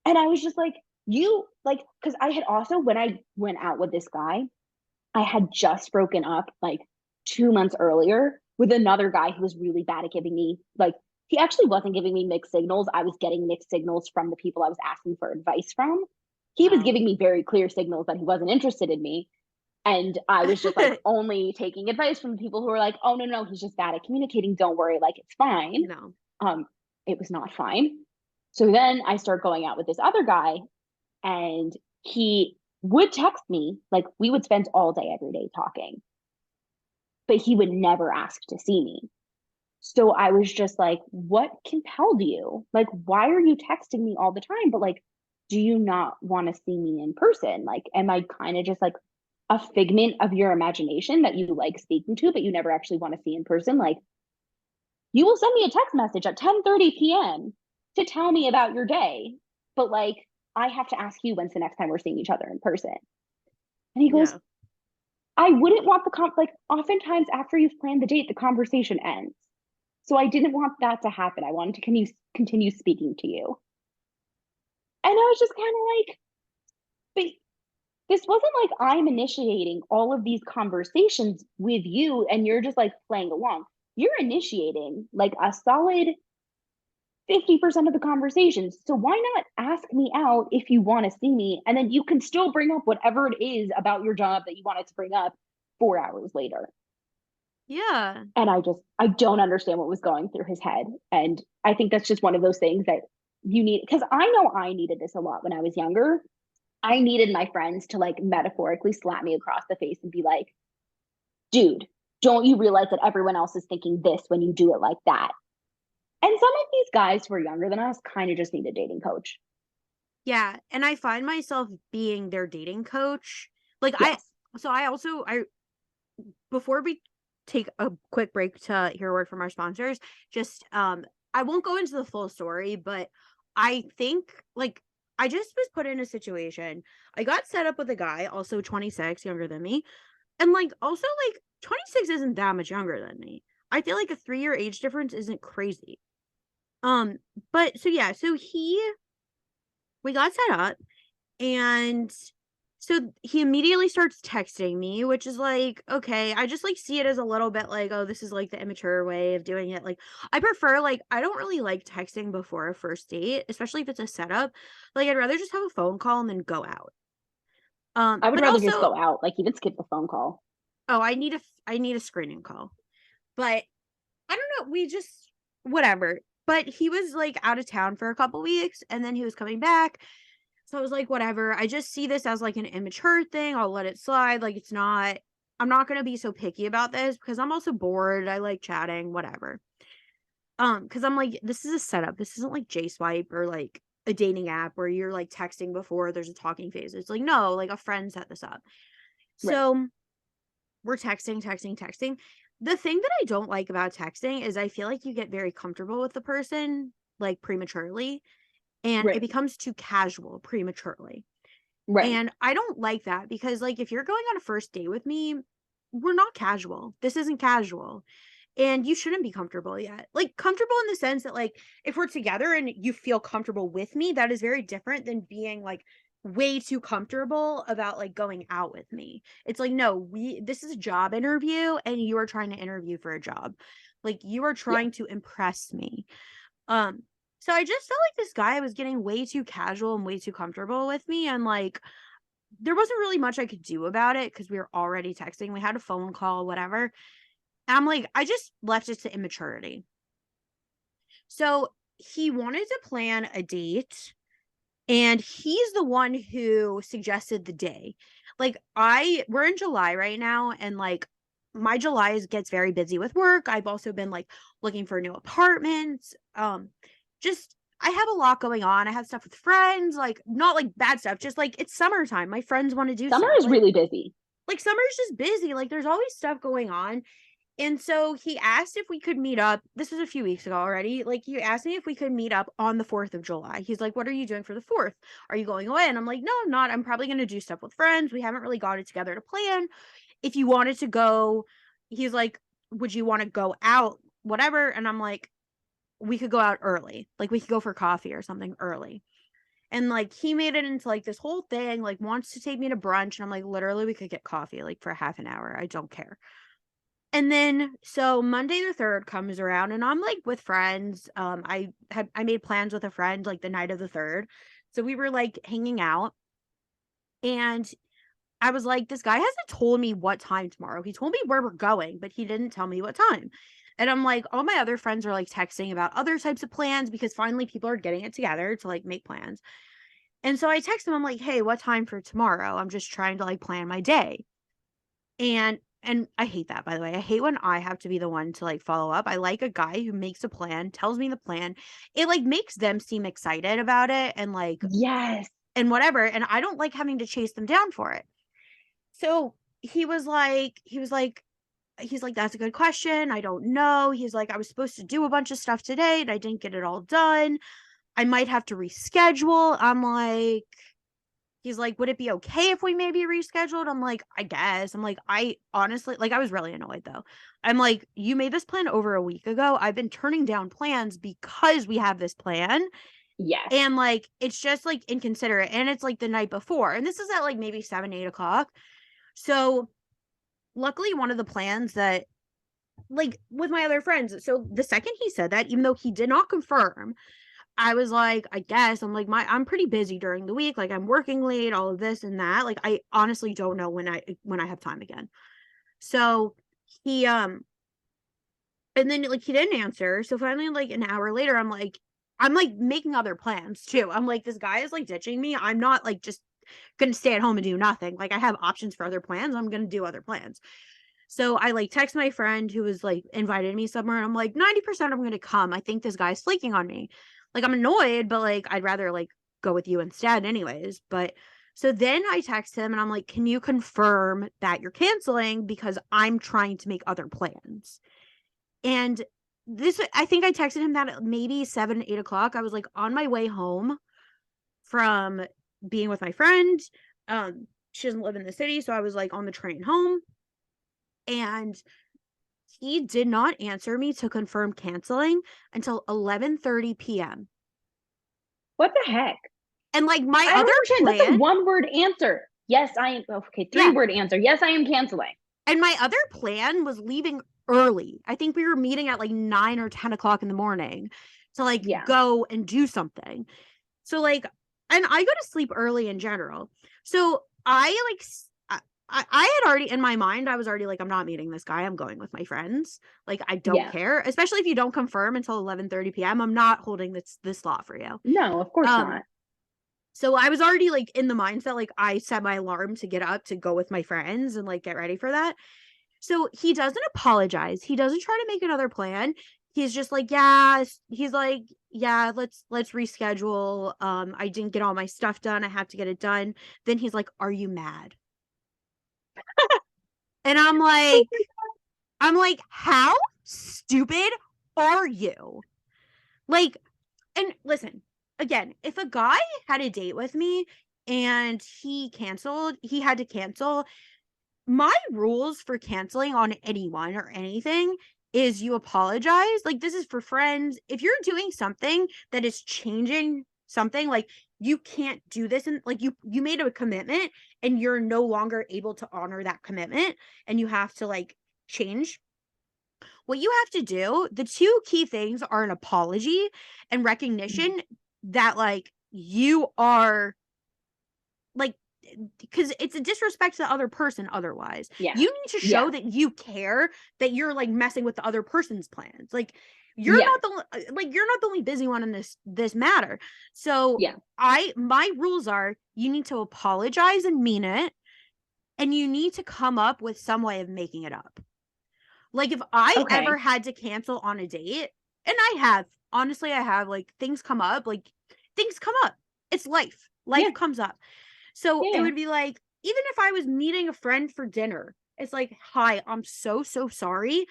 And I was just like, you like, because I had also, when I went out with this guy, I had just broken up like 2 months earlier with another guy who was really bad at giving me, like, he actually wasn't giving me mixed signals. I was getting mixed signals from the people I was asking for advice from. He was Oh. giving me very clear signals that he wasn't interested in me. And I was just like only taking advice from people who were like, oh, no, no, he's just bad at communicating. Don't worry, like, it's fine. No. Um, it was not fine. So then I start going out with this other guy, and he would text me, like we would spend all day every day talking, but he would never ask to see me. So I was just like, what compelled you? Like, why are you texting me all the time? But like, do you not want to see me in person? Like, am I kind of just like a figment of your imagination that you like speaking to, but you never actually want to see in person. Like, you will send me a text message at 10:30 p.m. to tell me about your day, but like, I have to ask you when's the next time we're seeing each other in person. And he goes, Yeah. I wouldn't want like oftentimes after you've planned the date, the conversation ends. So I didn't want that to happen. I wanted to continue speaking to you. And I was just kind of like, but this wasn't like I'm initiating all of these conversations with you and you're just like playing along. You're initiating like a solid 50% of the conversations. So why not ask me out if you want to see me? And then you can still bring up whatever it is about your job that you wanted to bring up 4 hours later. Yeah. And I don't understand what was going through his head. And I think that's just one of those things that you need, because I know I needed this a lot when I was younger. I needed my friends to like metaphorically slap me across the face and be like, dude, don't you realize that everyone else is thinking this when you do it like that? And some of these guys who are younger than us kind of just need a dating coach. Yeah, and I find myself being their dating coach. Like Yes. I before we take a quick break to hear a word from our sponsors, just I won't go into the full story, but I think like I just was put in a situation. I got set up with a guy, also 26, younger than me. And like also like 26 isn't that much younger than me. I feel like a 3-year age difference isn't crazy. Um, but so yeah, so we got set up and so he immediately starts texting me, which is like, okay, I just like see it as a little bit like, oh, this is like the immature way of doing it. Like, I prefer, like, I don't really like texting before a first date, especially if it's a setup. Like, I'd rather just have a phone call and then go out. I would But rather just also, go out, like even skip the phone call. oh, I need a screening call. But I don't know, we just whatever. But he was like out of town for a couple weeks and then he was coming back. So I was like, whatever. I just see this as like an immature thing. I'll let it slide. Like it's not I'm not gonna be so picky about this because I'm also bored. I like chatting, whatever. Because I'm like, this is a setup. This isn't like J Swipe or like a dating app where you're like texting before there's a talking phase. It's like, no, like a friend set this up. Right. So we're texting. The thing that I don't like about texting is I feel like you get very comfortable with the person like prematurely and it Right. becomes too casual prematurely. Right. And I don't like that because like if you're going on a first date with me, we're not casual. This isn't casual. And you shouldn't be comfortable yet. Like comfortable in the sense that like if we're together and you feel comfortable with me, that is very different than being like way too comfortable about like going out with me. It's like no, we this is a job interview and you are trying to interview for a job. Like you are Yeah. trying to impress me. Um so I just felt like this guy was getting way too casual and way too comfortable with me and like there wasn't really much I could do about it because we were already texting. We had a phone call, whatever. And I'm like, I just left it to immaturity. So he wanted to plan a date, and he's the one who suggested the day. Like, we're in July right now, and like, my July gets very busy with work. I've also been like looking for new apartments. Just I have a lot going on. I have stuff with friends, like not like bad stuff, just like it's summertime. My friends want to do Summer stuff. is really busy. Like summer's just busy. Like there's always stuff going on. And so he asked if we could meet up. This was a few weeks ago already. Like he asked me if we could meet up on the 4th of July. He's like, "What are you doing for the 4th? Are you going away?" And I'm like, "No, I'm not. I'm probably going to do stuff with friends. We haven't really got it together to plan. If you wanted to go," he's like, "Would you want to go out whatever?" And I'm like, "We could go out early. Like we could go for coffee or something early." And like he made it into like this whole thing, like wants to take me to brunch and I'm like, "Literally we could get coffee like for half an hour. I don't care." And then so Monday the 3rd comes around and I'm like with friends. I made plans with a friend like the night of the 3rd. So we were like hanging out and I was like, this guy hasn't told me what time tomorrow. He told me where we're going, but he didn't tell me what time. And I'm like, all my other friends are like texting about other types of plans because finally people are getting it together to like make plans. And so I text him, I'm like, hey, what time for tomorrow? I'm just trying to like plan my day. And I hate that, by the way. I hate when I have to be the one to like follow up. I like a guy who makes a plan, tells me the plan. It like makes them seem excited about it and like Yes. and whatever. And I don't like having to chase them down for it. So he's like, that's a good question. I don't know. He's like, I was supposed to do a bunch of stuff today and I didn't get it all done. I might have to reschedule. I'm like, he's like, would it be okay if we maybe rescheduled? I'm like, I guess. I'm like, I honestly, like, I was really annoyed though. I'm like, you made this plan over a week ago. I've been turning down plans because we have this plan. Yes. And like, it's just like inconsiderate. And it's like the night before. And this is at like maybe 7, 8 o'clock. So luckily, one of the plans that, like, with my other friends, so the second he said that, even though he did not confirm, I was like, I guess. I'm like, I'm pretty busy during the week. Like, I'm working late, all of this and that. Like, I honestly don't know when I have time again. So he and then like he didn't answer. So finally, like an hour later, I'm like making other plans too. I'm like, this guy is like ditching me. I'm not like just gonna stay at home and do nothing. Like, I have options for other plans. I'm gonna do other plans. So I like text my friend who was like invited me somewhere, and I'm like, 90% I'm gonna come. I think this guy's flaking on me. Like, I'm annoyed, but like I'd rather like go with you instead, anyways. But so then I text him and I'm like, can you confirm that you're canceling? Because I'm trying to make other plans. And this, I think I texted him that at maybe 7, 8 o'clock. I was like on my way home from being with my friend. She doesn't live in the city, so I was like on the train home, and he did not answer me to confirm canceling until 11:30 p.m. What the heck? And like my I don't other understand. That's a plan, one word answer. Yes, I am. Okay, yeah, three-word answer. Yes, I am canceling. and my other plan was leaving early. I think we were meeting at like 9 or 10 o'clock in the morning to like Yeah. go and do something. So like, and I go to sleep early in general. So I like I had already in my mind, I was already like, I'm not meeting this guy. I'm going with my friends. Like, I don't Yeah. care, especially if you don't confirm until 11:30 p.m. I'm not holding this slot for you. No, of course Um, not. so I was already like in the mindset, like I set my alarm to get up to go with my friends and like get ready for that. So he doesn't apologize. He doesn't try to make another plan. He's just like, yeah, he's like, yeah, let's reschedule. I didn't get all my stuff done. I have to get it done. Then he's like, are you mad? And I'm like, how stupid are you? Like, and listen, again, if a guy had a date with me and he had to cancel, my rules for canceling on anyone or anything is you apologize. Like, this is for friends. If you're doing something that is changing something, like you can't do this, and like you made a commitment and you're no longer able to honor that commitment, and you have to like change what you have to do. The two key things are an apology and recognition that like you are like, because it's a disrespect to the other person otherwise. Yeah. You need to show Yeah. that you care, that you're like messing with the other person's plans. Like, Yeah. you're not the only busy one in this matter. So Yeah. my rules are, you need to apologize and mean it, and you need to come up with some way of making it up. Like, if I ever Okay. had to cancel on a date, and I have, honestly, I have, like, things come up, like, things come up. It's life. Yeah. Life comes up. So it Yeah. would be like, even if I was meeting a friend for dinner, it's like, hi, I'm so, so sorry.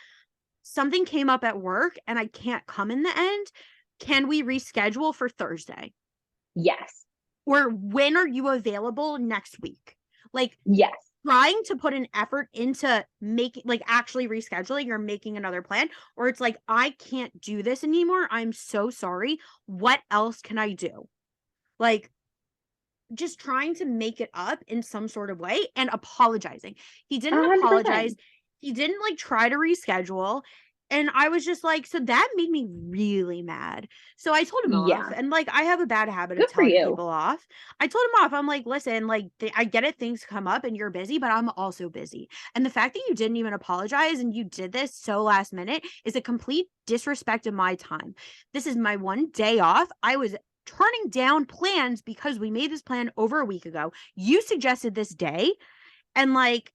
Something came up at work and I can't come in the end. Can we reschedule for Thursday? Yes. Or when are you available next week? Like, Yes. trying to put an effort into making, like, actually rescheduling or making another plan, or it's like, I can't do this anymore. I'm so sorry. What else can I do? Like, just trying to make it up in some sort of way and apologizing. He A didn't hundred apologize. percent. He didn't like try to reschedule. And I was just like, so that made me really mad. So I told him off. Yeah. And like, I have a bad habit of Good for telling you. people off. I told him off. I'm like, listen, like, I get it. Things come up and you're busy, but I'm also busy. And the fact that you didn't even apologize and you did this so last minute is a complete disrespect of my time. This is my one day off. I was turning down plans because we made this plan over a week ago. You suggested this day, and like,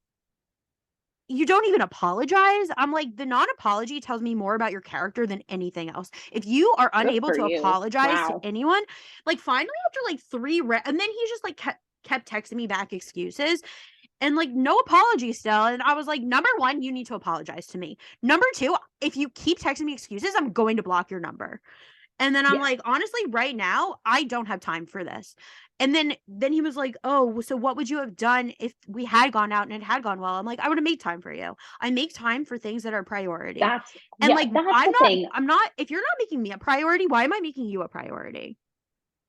you don't even apologize. I'm like, the non-apology tells me more about your character than anything else. If you are Good unable for to you. apologize to Wow. anyone, like finally after like and then he just like kept texting me back excuses. And like, no apology still. And I was like, number one, you need to apologize to me. Number two, if you keep texting me excuses, I'm going to block your number. And then I'm Yeah. like, honestly, right now, I don't have time for this. And then he was like, oh, so what would you have done if we had gone out and it had gone well? I'm like, I would have made time for you. I make time for things that are priority. That's And yeah, like, that's the thing. I'm not, if you're not making me a priority, why am I making you a priority?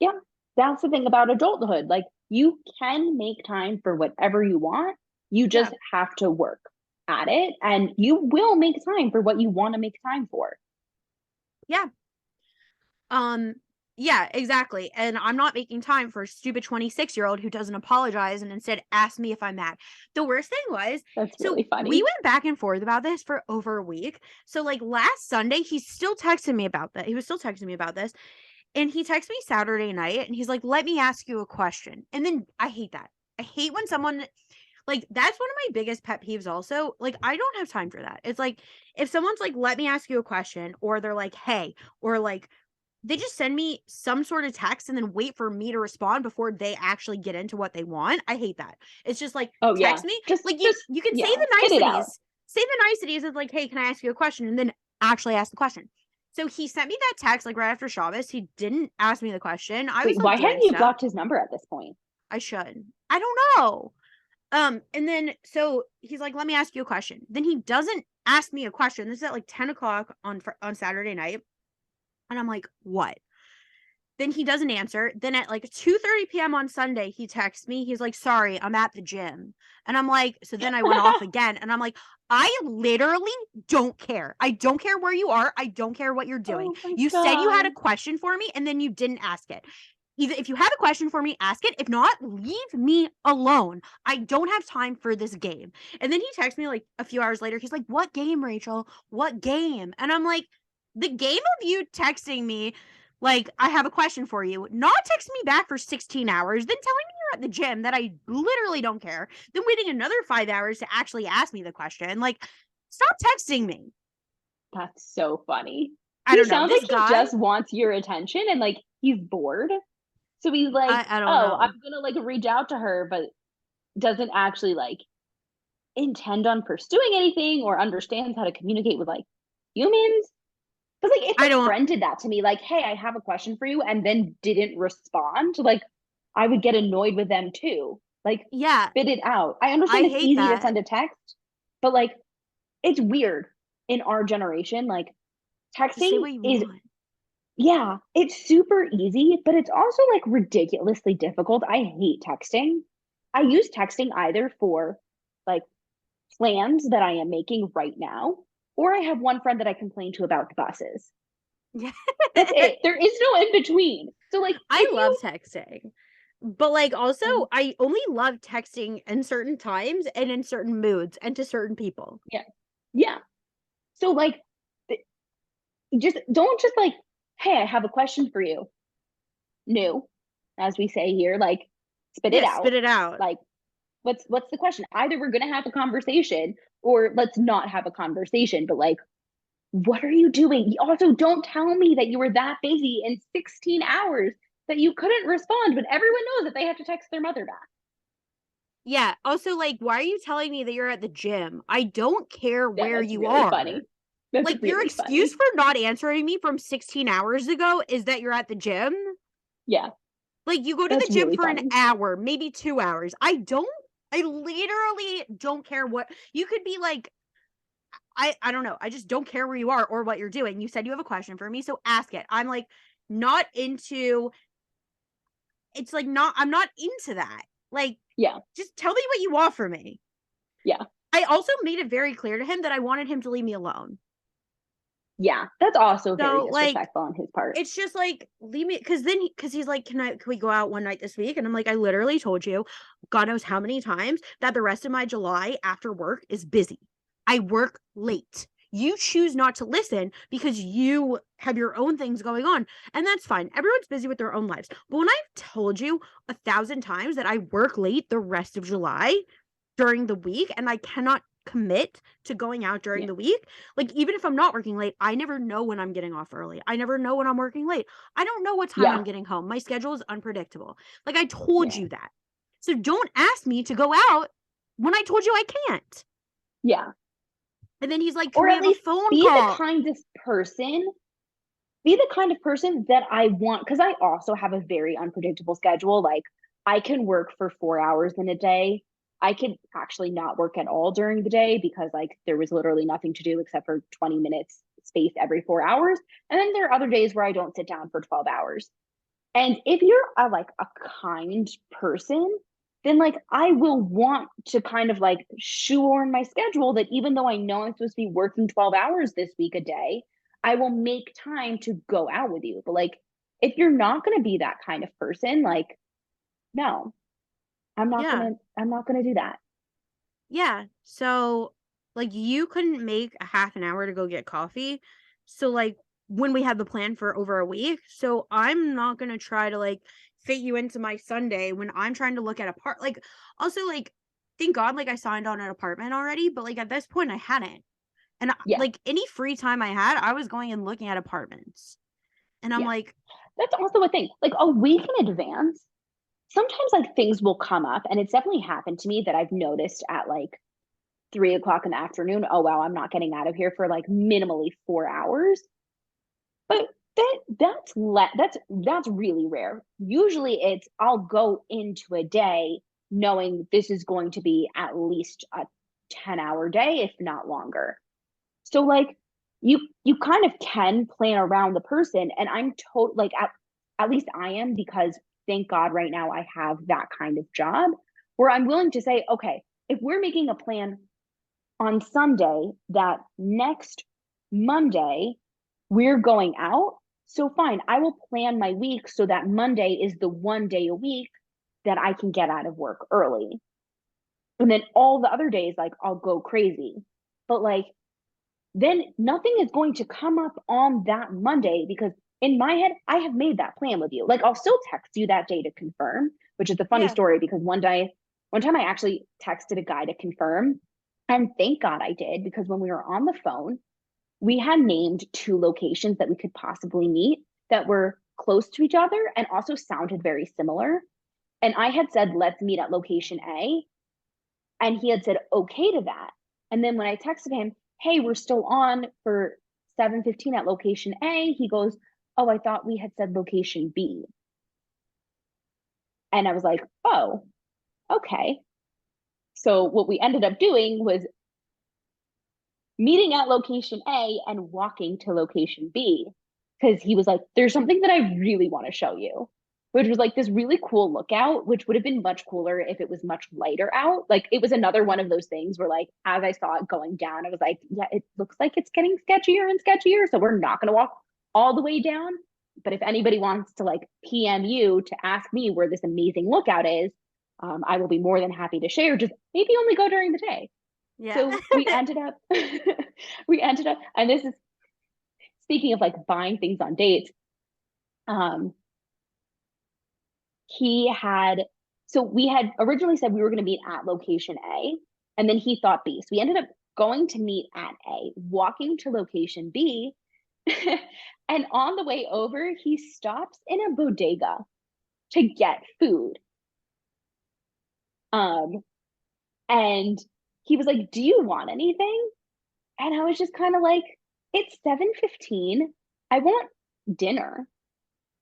Yeah. That's the thing about adulthood. Like you can make time for whatever you want. You Yeah. just have to work at it and you will make time for what you want to make time for. Yeah. Um, yeah, exactly. And I'm not making time for a stupid 26-year-old who doesn't apologize and instead ask me if I'm mad. The worst thing was, That's so really we funny. went back and forth about this for over a week. So like last Sunday, he's still texting me about that. He was still texting me about this. And he texted me Saturday night and he's like, let me ask you a question. And then I hate that. I hate when someone like that's one of my biggest pet peeves also. Like I don't have time for that. It's like if someone's like, let me ask you a question, or they're like, hey, or like they just send me some sort of text and then wait for me to respond before they actually get into what they want. I hate that. It's just like Oh yeah. text me. Just Like just you can say yeah, the spit it out. niceties. Say the niceties of like, hey, can I ask you a question? And then actually ask the question. So he sent me that text like right after Shabbos. He didn't ask me the question. I was Wait, still why doing hadn't you stuff. blocked his number at this point? I should. I don't know. And then so he's like, let me ask you a question. Then he doesn't ask me a question. This is at like 10 o'clock on Saturday night. And I'm like, what? Then he doesn't answer. Then at like 2:30 p.m. on Sunday, he texts me. He's like, sorry, I'm at the gym. And I'm like, so then I went off again. And I'm like, I literally don't care. I don't care where you are. I don't care what you're doing. Oh my You said you had God. a question for me and then you didn't ask it. Either if you have a question for me, ask it. If not, leave me alone. I don't have time for this game. And then he texts me like a few hours later. He's like, what game, Rachel? What game? And I'm like, the game of you texting me like, I have a question for you. Not texting me back for 16 hours, then telling me you're at the gym that I literally don't care, then waiting another 5 hours to actually ask me the question. Like, stop texting me. That's so funny. I He don't know. sounds like This he guy, just wants your attention and like he's bored. So he's like, I don't "Oh, I'm know. gonna like reach out to her," but doesn't actually like intend on pursuing anything or understands how to communicate with like humans. Because like if I a don't, friend did that to me, like, "Hey, I have a question for you," and then didn't respond, like I would get annoyed with them too. Like, yeah, spit it out. I I understand it's hate easy to that. send a text, but like it's weird in our generation. Like Just say texting what you is want. yeah, it's super easy, but it's also like ridiculously difficult. I hate texting. I use texting either for like plans that I am making right now, or I have one friend that I complain to about the buses. Yeah. That's it. There is no in between. So like I if love you texting. But like also um, I only love texting in certain times and in certain moods and to certain people. yeah. Yeah. So like just don't just like, hey, I have a question for you. New, as we say here, like spit it Yeah, out. spit it out. Like what's the question? Either we're gonna have a conversation or let's not have a conversation. But like, what are you doing? Also, don't tell me that you were that busy in 16 hours that you couldn't respond, but everyone knows that they have to text their mother back. Yeah. Also, like, why are you telling me that you're at the gym? I don't care Yeah, where that's you really are. funny. That's Like, your really excuse funny. for not answering me from 16 hours ago is that you're at the gym? Yeah, Like, you go to the that's gym really for an funny. hour, maybe 2 hours. I literally don't care what you could be like. I don't know. I just don't care where you are or what you're doing. You said you have a question for me, so ask it. I'm like not into it's like not I'm not into that. Like, Yeah, just tell me what you want from me. yeah, I also made it very clear to him that I wanted him to leave me alone. yeah. That's also very So, like, disrespectful on his part. it's just like, leave me, because he's like, can we go out one night this week? And I'm like, I literally told you, God knows how many times, that the rest of my July after work is busy. I work late. You choose not to listen because you have your own things going on. And that's fine. Everyone's busy with their own lives. But when I've told you 1,000 times that I work late the rest of July during the week and I cannot commit to going out during Yeah, the week, like even if I'm not working late, I never know when I'm getting off early. I never know when I'm working late. I don't know what time yeah, I'm getting home. My schedule is unpredictable. Like I told yeah. you that. So don't ask me to go out when I told you I can't. Yeah. And then he's like, can Or we at have a least phone be the call? kind of person be the kind of person that I want, because I also have a very unpredictable schedule. Like, I can work for 4 hours in a day. I could actually not work at all during the day because, like, there was literally nothing to do except for 20 minutes space every 4 hours. And then there are other days where I don't sit down for 12 hours. And if you're like a kind person, then like I will want to kind of like shoehorn my schedule that even though I know I'm supposed to be working 12 hours this week a day, I will make time to go out with you. But like if you're not going to be that kind of person, like no, Yeah. I'm not going to do that. Yeah. So, like, you couldn't make a half an hour to go get coffee. So, like, when we had the plan for over a week, so I'm not gonna try to like fit you into my Sunday when I'm trying to look at a part. Like, also, like, thank God, like, I signed on an apartment already, but like at this point, I hadn't. And Yeah. like any free time I had, I was going and looking at apartments. And I'm Yeah. like, That's also a thing. Like a week in advance, sometimes like things will come up and it's definitely happened to me that I've noticed at like 3 o'clock in the afternoon. Oh wow, I'm not getting out of here for like minimally 4 hours. But that's really rare. Usually it's I'll go into a day knowing this is going to be at least a 10-hour day, if not longer. So like you kind of can plan around the person, and I'm told like at least I am, because thank God right now I have that kind of job where I'm willing to say, okay, if we're making a plan on Sunday that next Monday we're going out, so fine, I will plan my week so that Monday is the one day a week that I can get out of work early. And then all the other days, like I'll go crazy. But like then nothing is going to come up on that Monday because in my head, I have made that plan with you. Like I'll still text you that day to confirm, which is a funny yeah, story because one time I actually texted a guy to confirm. And thank God I did, because when we were on the phone, we had named two locations that we could possibly meet that were close to each other and also sounded very similar. And I had said, let's meet at location A. And he had said, okay to that. And then when I texted him, hey, we're still on for 7:15 at location A, he goes, oh, I thought we had said location B. And I was like, oh, okay. So what we ended up doing was meeting at location A and walking to location B, because he was like, there's something that I really want to show you, which was like this really cool lookout, which would have been much cooler if it was much lighter out. Like it was another one of those things where like as I saw it going down, I was like, yeah, it looks like it's getting sketchier and sketchier. So we're not going to walk all the way down. But if anybody wants to like PM you to ask me where this amazing lookout is, I will be more than happy to share. Just maybe only go during the day. yeah. So we ended up and this is speaking of like buying things on dates. Um, he had so we had originally said we were going to meet at location A, and then he thought B. So we ended up going to meet at A, walking to location B, and on the way over, he stops in a bodega to get food. Um, and he was like, "Do you want anything?" And I was just kind of like, it's 7:15. I want dinner.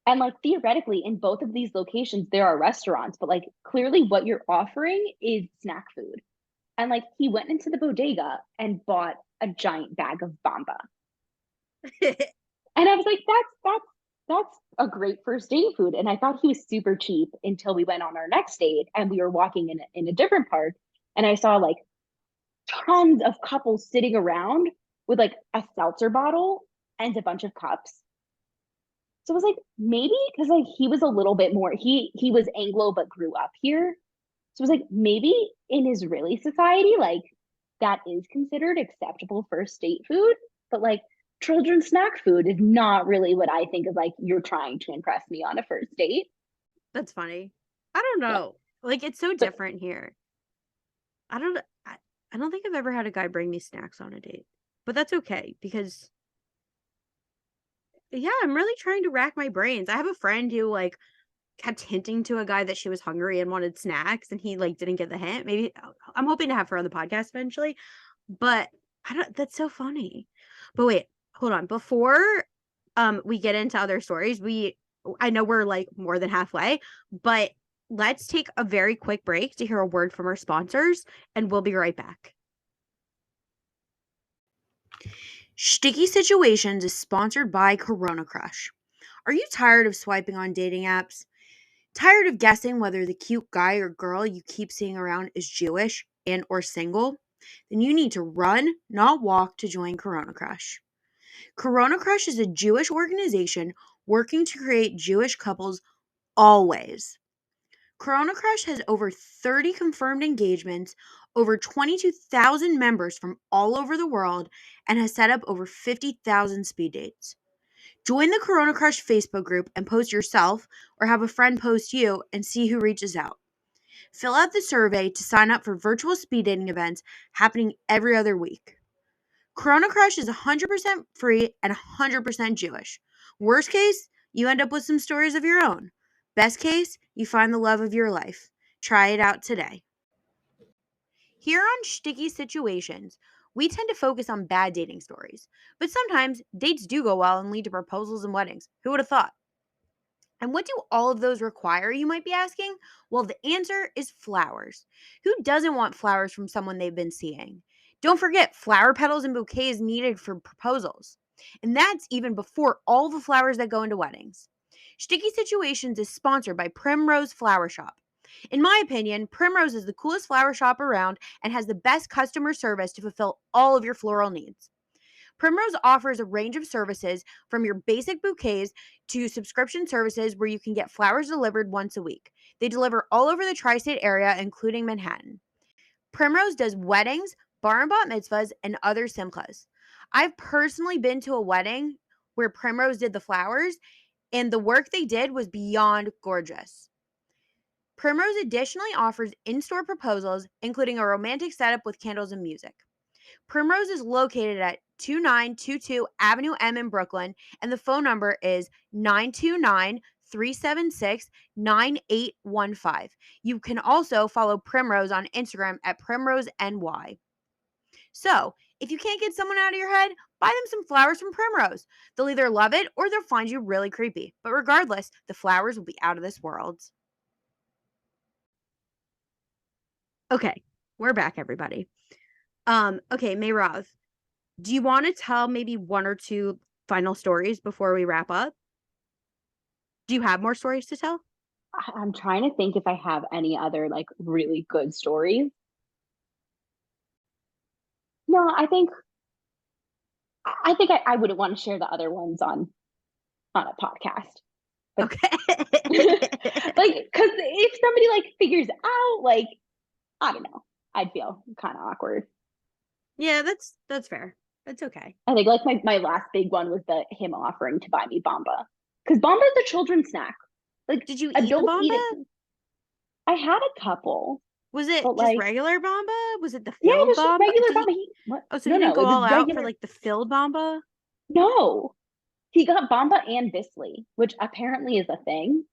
And like theoretically, in both of these locations, there are restaurants, but like clearly what you're offering is snack food. And like he went into the bodega and bought a giant bag of bamba. And I was like, that's a great first date food. And I thought he was super cheap until we went on our next date and we were walking in a different park. And I saw like tons of couples sitting around with like a seltzer bottle and a bunch of cups. So I was like, maybe because like he was a little bit more he was Anglo but grew up here. So I was like, maybe in Israeli society, like that is considered acceptable first date food, but like children's snack food is not really what I think of like you're trying to impress me on a first date. That's funny. I don't Yeah. know. Like, it's so But different here. I don't I don't think I've ever had a guy bring me snacks on a date. But that's okay because yeah, I'm really trying to rack my brains. I have a friend who like kept hinting to a guy that she was hungry and wanted snacks, and he, like, didn't get the hint. Maybe I'm hoping to have her on the podcast eventually, but I don't that's so funny. But wait, hold on. Before, we get into other stories, I know we're, like, more than halfway, but let's take a very quick break to hear a word from our sponsors, and we'll be right back. Sticky Situations is sponsored by Corona Crush. Are you tired of swiping on dating apps? Tired of guessing whether the cute guy or girl you keep seeing around is Jewish and or single? Then you need to run, not walk, to join Corona Crush. Corona Crush is a Jewish organization working to create Jewish couples always. Corona Crush has over 30 confirmed engagements, over 22,000 members from all over the world, and has set up over 50,000 speed dates. Join the Corona Crush Facebook group and post yourself or have a friend post you and see who reaches out. Fill out the survey to sign up for virtual speed dating events happening every other week. Corona Crush is 100% free and 100% Jewish. Worst case, you end up with some stories of your own. Best case, you find the love of your life. Try it out today. Here on Sticky Situations, we tend to focus on bad dating stories, but sometimes dates do go well and lead to proposals and weddings. Who would have thought? And what do all of those require, you might be asking? Well, the answer is flowers. Who doesn't want flowers from someone they've been seeing? Don't forget, flower petals and bouquets needed for proposals. And that's even before all the flowers that go into weddings. Sticky Situations is sponsored by Primrose Flower Shop. In my opinion, Primrose is the coolest flower shop around and has the best customer service to fulfill all of your floral needs. Primrose offers a range of services from your basic bouquets to subscription services where you can get flowers delivered once a week. They deliver all over the tri-state area, including Manhattan. Primrose does weddings, bar and bat mitzvahs, and other simchas. I've personally been to a wedding where Primrose did the flowers, and the work they did was beyond gorgeous. Primrose additionally offers in-store proposals, including a romantic setup with candles and music. Primrose is located at 2922 Avenue M in Brooklyn, and the phone number is 929-376-9815. You can also follow Primrose on Instagram at PrimroseNY. So, if you can't get someone out of your head, buy them some flowers from Primrose. They'll either love it or they'll find you really creepy. But regardless, the flowers will be out of this world. Okay, we're back, everybody. Okay, Merav, do you want to tell maybe one or two final stories before we wrap up? Do you have more stories to tell? I'm trying to think if I have any other like really good stories. No, I wouldn't want to share the other ones on a podcast. Okay. Like, because if somebody like figures out, like, I don't know, I'd feel kind of awkward. Yeah, that's fair. That's okay. I think like my last big one was him offering to buy me Bamba. Because Bamba is a children's snack. Like, Did you eat the adults eat Bamba? it. I had a couple, Was it but just like, regular Bamba? Was it the yeah, filled just Bamba? regular Did he? Bamba. What? Oh, so No, he didn't no, go it was all out for regular. like the filled Bamba? No, he got Bamba and Bisley, which apparently is a thing.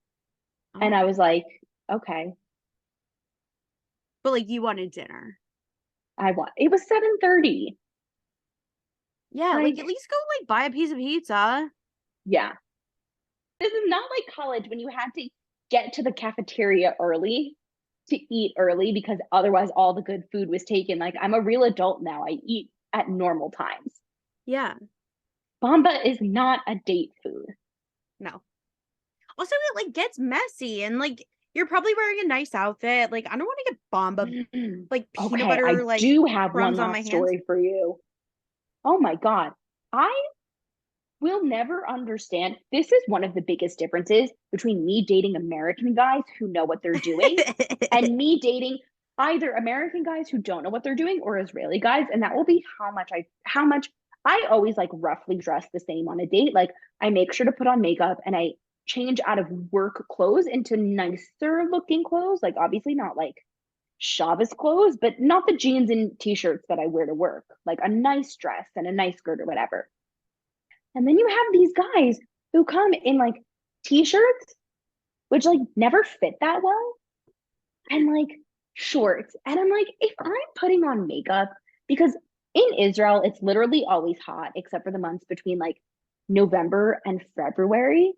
And I Oh, was like, okay, but like you wanted dinner. I want. It was 7:30. Yeah, like at Like, least go like buy a piece of pizza. yeah, this is not like college when you had to get to the cafeteria early to eat early because otherwise all the good food was taken. Like, I'm a real adult now. I eat at normal times. Yeah, Bamba is not a date food. no. Also, it like gets messy and like you're probably wearing a nice outfit. Like I don't want to get Bamba like peanut Okay, I butter like do have one crumbs on my last hands. story for you. Oh my God. I will never understand. This is one of the biggest differences between me dating American guys who know what they're doing and me dating either American guys who don't know what they're doing or Israeli guys. And that will be how much I always like roughly dress the same on a date. Like I make sure to put on makeup and I change out of work clothes into nicer looking clothes. Like obviously not like Shabbos clothes, but not the jeans and t-shirts that I wear to work. Like a nice dress and a nice skirt or whatever. And then you have these guys who come in like t-shirts which like never fit that well, and like shorts. And I'm like, if I'm putting on makeup, because in Israel, it's literally always hot except for the months between like November and February.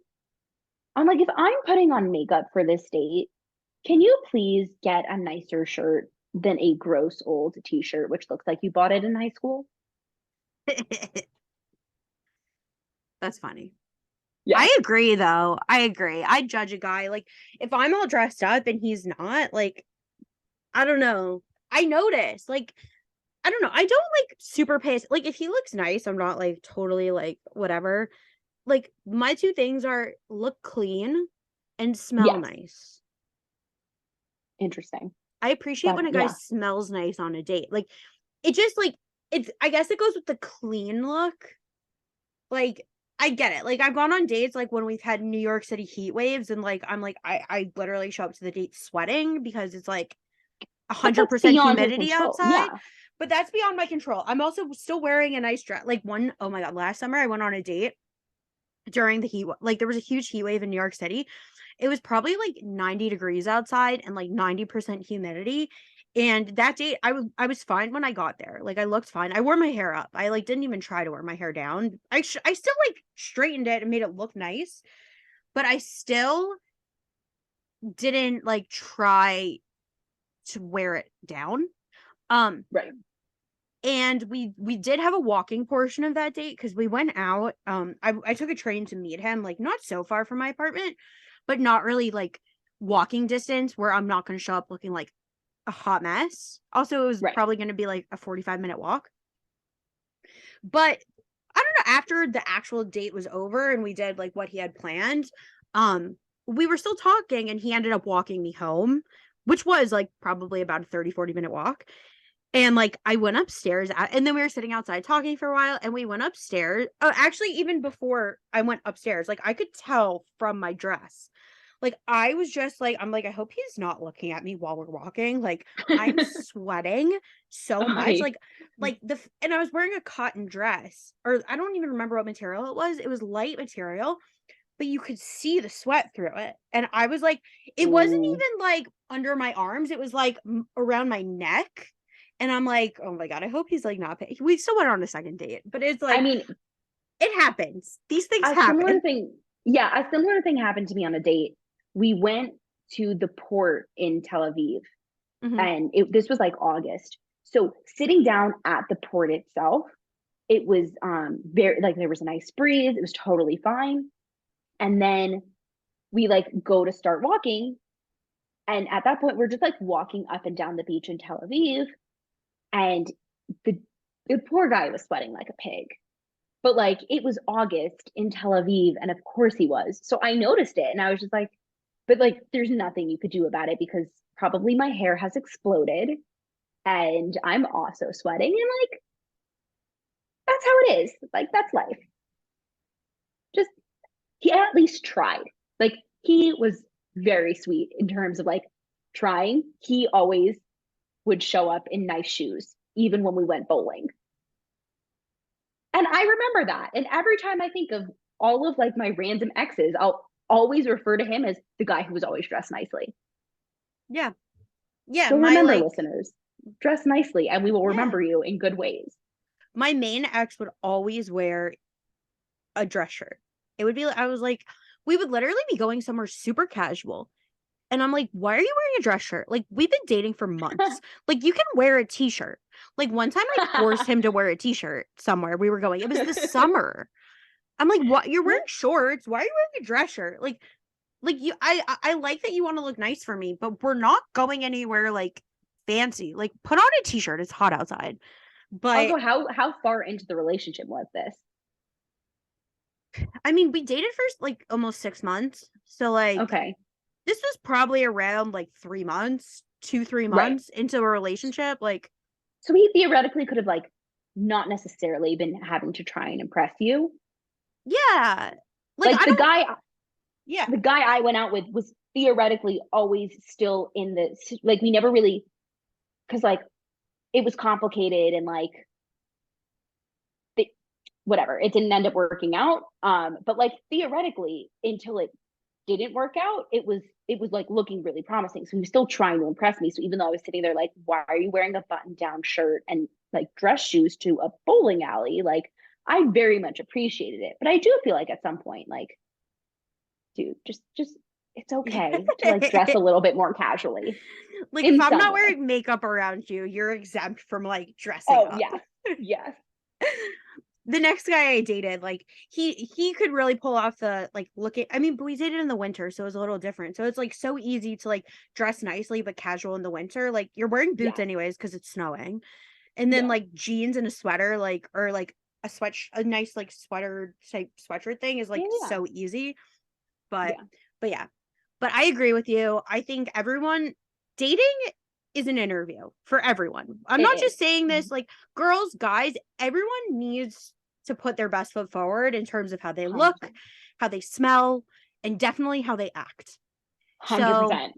I'm like, if I'm putting on makeup for this date, can you please get a nicer shirt than a gross old t-shirt, which looks like you bought it in high school? That's funny. Yeah. I agree though. I agree. I judge a guy like if I'm all dressed up and he's not, like I don't know. I notice. Like I don't know. I don't like super pace. Like if he looks nice, I'm not like totally like whatever. Like my two things are look clean and smell Yes. nice. Interesting. I appreciate That, when a guy yeah. smells nice on a date. Like it just like it's I guess it goes with the clean look. Like I get it. Like I've gone on dates like when we've had New York City heat waves and like I'm like I literally show up to the date sweating because it's like But that's 100% beyond your humidity control. outside. Yeah. But that's beyond my control. I'm also still wearing a nice dress. Like one, oh my God, last summer I went on a date during the heat. Like there was a huge heat wave in New York City. It was probably like 90 degrees outside and like 90% humidity. And that date, I was fine when I got there. Like I looked fine. I wore my hair up. I like didn't even try to wear my hair down. I still like straightened it and made it look nice, but I still didn't like try to wear it down. Um, Right. and we did have a walking portion of that date because we went out. I took a train to meet him, like not so far from my apartment, but not really like walking distance where I'm not going to show up looking like a hot mess. Also, it was Right. probably going to be like a 45-minute walk. But I don't know, after the actual date was over and we did like what he had planned, um, we were still talking and he ended up walking me home, which was like probably about a 30-40 minute walk. And like I went upstairs and then we were sitting outside talking for a while and we went upstairs. Oh, actually, even before I went upstairs, like I could tell from my dress. Like I was just like, I'm like, I hope he's not looking at me while we're walking. Like I'm sweating so much. Okay. Like and I was wearing a cotton dress, or I don't even remember what material it was. It was light material, but you could see the sweat through it. And I was like, it wasn't Ooh. even like under my arms, it was like around my neck. And I'm like, oh my God, I hope he's like not paying. We still went on a second date, but it's I like, mean, it happens. These things a similar happen. thing, yeah, a similar thing happened to me on a date. We went to the port in Tel Aviv, Mm-hmm. and this was like August. So sitting down at the port itself, it was very like there was a nice breeze. It was totally fine. And then we like go to start walking, and at that point we're just like walking up and down the beach in Tel Aviv, and the the poor guy was sweating like a pig. But like it was August in Tel Aviv, and of course he was. So I noticed it and I was just like, but like there's nothing you could do about it because probably my hair has exploded and I'm also sweating. And like, that's how it is. Like, that's life. Just, he at least tried. Like, he was very sweet in terms of like trying. He always would show up in nice shoes, even when we went bowling. And I remember that. And every time I think of all of like my random exes, I'll always refer to him as the guy who was always dressed nicely. Yeah. Yeah. So My remember, like, listeners, dress nicely and we will yeah. remember you in good ways. My main ex would always wear a dress shirt. It would be, I was like, we would literally be going somewhere super casual. And I'm like, why are you wearing a dress shirt? Like, we've been dating for months. Like, you can wear a t-shirt. Like, one time I forced him to wear a t-shirt somewhere we were going. It was the summer. I'm like, what? You're wearing shorts. Why are you wearing a dress shirt? Like you, I like that you want to look nice for me, but we're not going anywhere like fancy. Like, put on a t-shirt. It's hot outside. But Also, how far into the relationship was this? I mean, we dated for like almost 6 months. So like Okay. this was probably around like 3 months, 2, 3 Right. months into a relationship. Like, So he theoretically could have like not necessarily been having to try and impress you. yeah. Like Like I don't yeah. the guy I went out with was theoretically always still in the like we never really because like it was complicated and like whatever it didn't end up working out. But like theoretically until it didn't work out, it was like looking really promising. So he was still trying to impress me. So even though I was sitting there like, why are you wearing a button down shirt and like dress shoes to a bowling alley? Like I very much appreciated it. But I do feel like at some point, like, dude, just it's okay to like dress a little bit more casually Like if in I'm some not way. wearing makeup around you, you're exempt from like dressing Oh up. yeah. Yes. The next guy I dated, like he could really pull off the like look at, I mean, but we dated in the winter, so it was a little different. So it's like so easy to like dress nicely but casual in the winter. Like you're wearing boots Yes. anyways because it's snowing. And then Yeah. like jeans and a sweater, like or like a nice like sweater type sweatshirt thing is like Yeah. so easy. But Yeah. but yeah. But I agree with you. I think everyone dating is an interview for everyone. I'm not It just saying is. this, like girls, guys, everyone needs to put their best foot forward in terms of how they look, 100%. how they smell, and definitely how they act. So, 100%.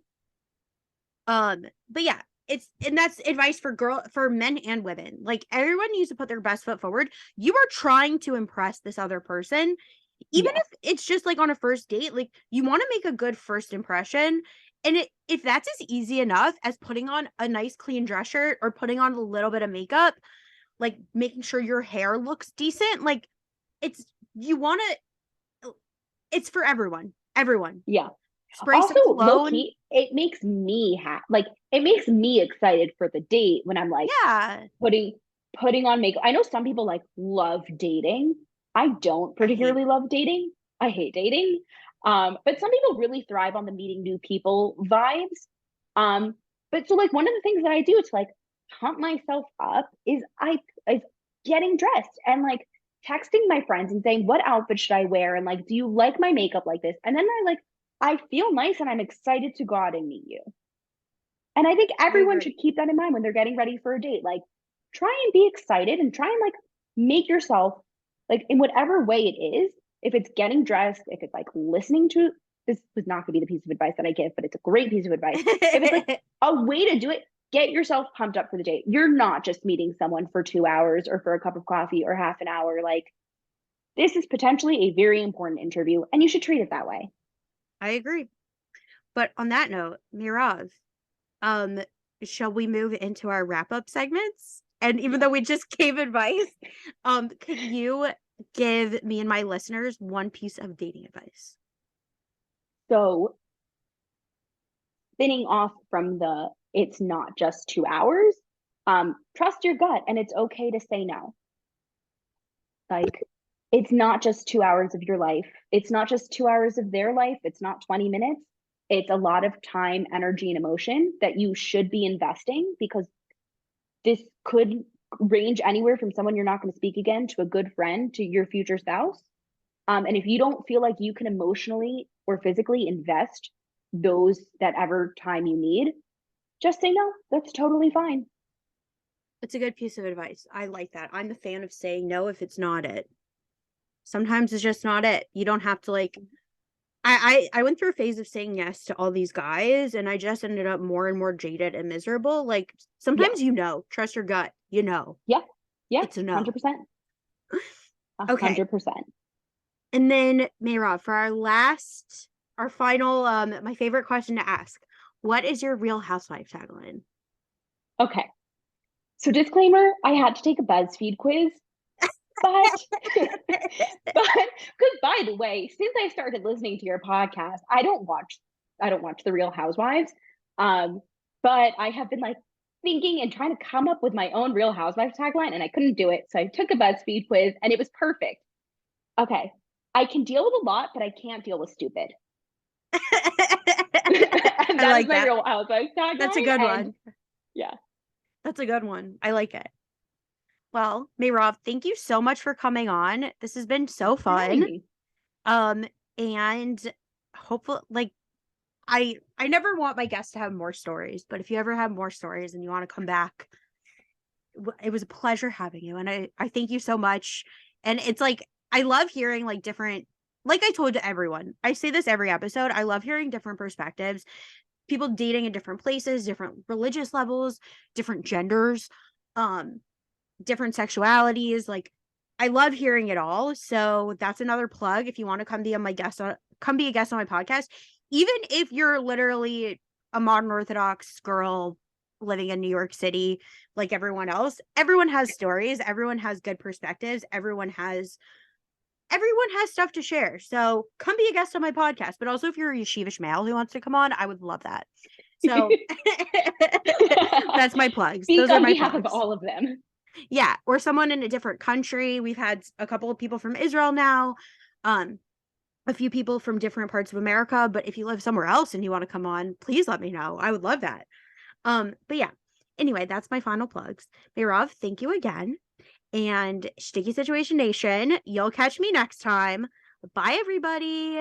but yeah, and that's advice for men and women. Like everyone needs to put their best foot forward. You are trying to impress this other person, even Yes. if it's just like on a first date. Like you want to make a good first impression, and if that's as easy enough as putting on a nice clean dress shirt or putting on a little bit of makeup, like making sure your hair looks decent, like it's you want to, it's for everyone. Yeah. Spray Also, some low cologne. key, it makes me like it makes me excited for the date when I'm like Yeah, putting putting on makeup. I know some people like love dating. I don't I hate particularly love dating. I hate dating. But some people really thrive on the meeting new people vibes. But so like one of the things that I do to like pump myself up is getting dressed and like texting my friends and saying what outfit should I wear and like do you like my makeup like this? And then I feel nice and I'm excited to go out and meet you. And I think I everyone agree. should keep that in mind when they're getting ready for a date. Like, try and be excited and try and like make yourself like in whatever way it is. If it's getting dressed, if it's like listening to this was not going to be the piece of advice that I give, but it's a great piece of advice. If it's like a way to do it, get yourself pumped up for the date. You're not just meeting someone for 2 hours or for a cup of coffee or half an hour. Like, this is potentially a very important interview, and you should treat it that way. I agree. But on that note, Mirav, um, shall we move into our wrap up segments? And even Yeah. though we just gave advice, could you give me and my listeners one piece of dating advice? So spinning off from the it's not just 2 hours, trust your gut and it's okay to say no. Like it's not just 2 hours of your life. It's not just 2 hours of their life. It's not 20 minutes. It's a lot of time, energy, and emotion that you should be investing because this could range anywhere from someone you're not going to speak again to a good friend to your future spouse. And if you don't feel like you can emotionally or physically invest those that ever time you need, just say no. That's totally fine. It's a good piece of advice. I like that. I'm a fan of saying no if it's not it. Sometimes it's just not it. You don't have to like I went through a phase of saying yes to all these guys and I just ended up more and more jaded and miserable. Like Yeah. sometimes trust your gut, Yeah. Yeah. it's a no. 100%. A Okay. 100%. And then Mayra, for our final, my favorite question to ask, what is your Real Housewife tagline? Okay. So disclaimer, I had to take a BuzzFeed quiz, but because by the way, since I started listening to your podcast, I don't watch the Real Housewives. Um, but I have been like thinking and trying to come up with my own Real Housewives tagline, and I couldn't do it. So I took a BuzzFeed quiz and it was perfect. Okay. I can deal with a lot, but I can't deal with stupid. And I that is like my that. Real Housewives That's a tagline. good And one. yeah. That's a good one. I like it. Well, Mayra, thank you so much for coming on. This has been so Thanks for having fun. me. Um, and hopefully, like, I never want my guests to have more stories, but if you ever have more stories and you want to come back, it was a pleasure having you, and I thank you so much. And it's like I love hearing like different, like I told to everyone, I say this every episode. I love hearing different perspectives, people dating in different places, different religious levels, different genders, um, different sexualities. Like I love hearing it all. So that's another plug. If you want to come be on my guest come be a guest on my podcast. Even if you're literally a modern Orthodox girl living in New York City, like everyone else, everyone has stories, everyone has good perspectives, everyone has stuff to share. So come be a guest on my podcast. But also if you're a yeshivish male who wants to come on, I would love that. So that's my plugs. Speak Those are on my behalf of plugs. all of them. Yeah, or someone in a different country. We've had a couple of people from Israel now, a few people from different parts of America. But if you live somewhere else and you want to come on, please let me know. I would love that. But yeah, anyway, that's my final plugs. Merav, thank you again. And Sticky Situation Nation, you'll catch me next time. Bye, everybody.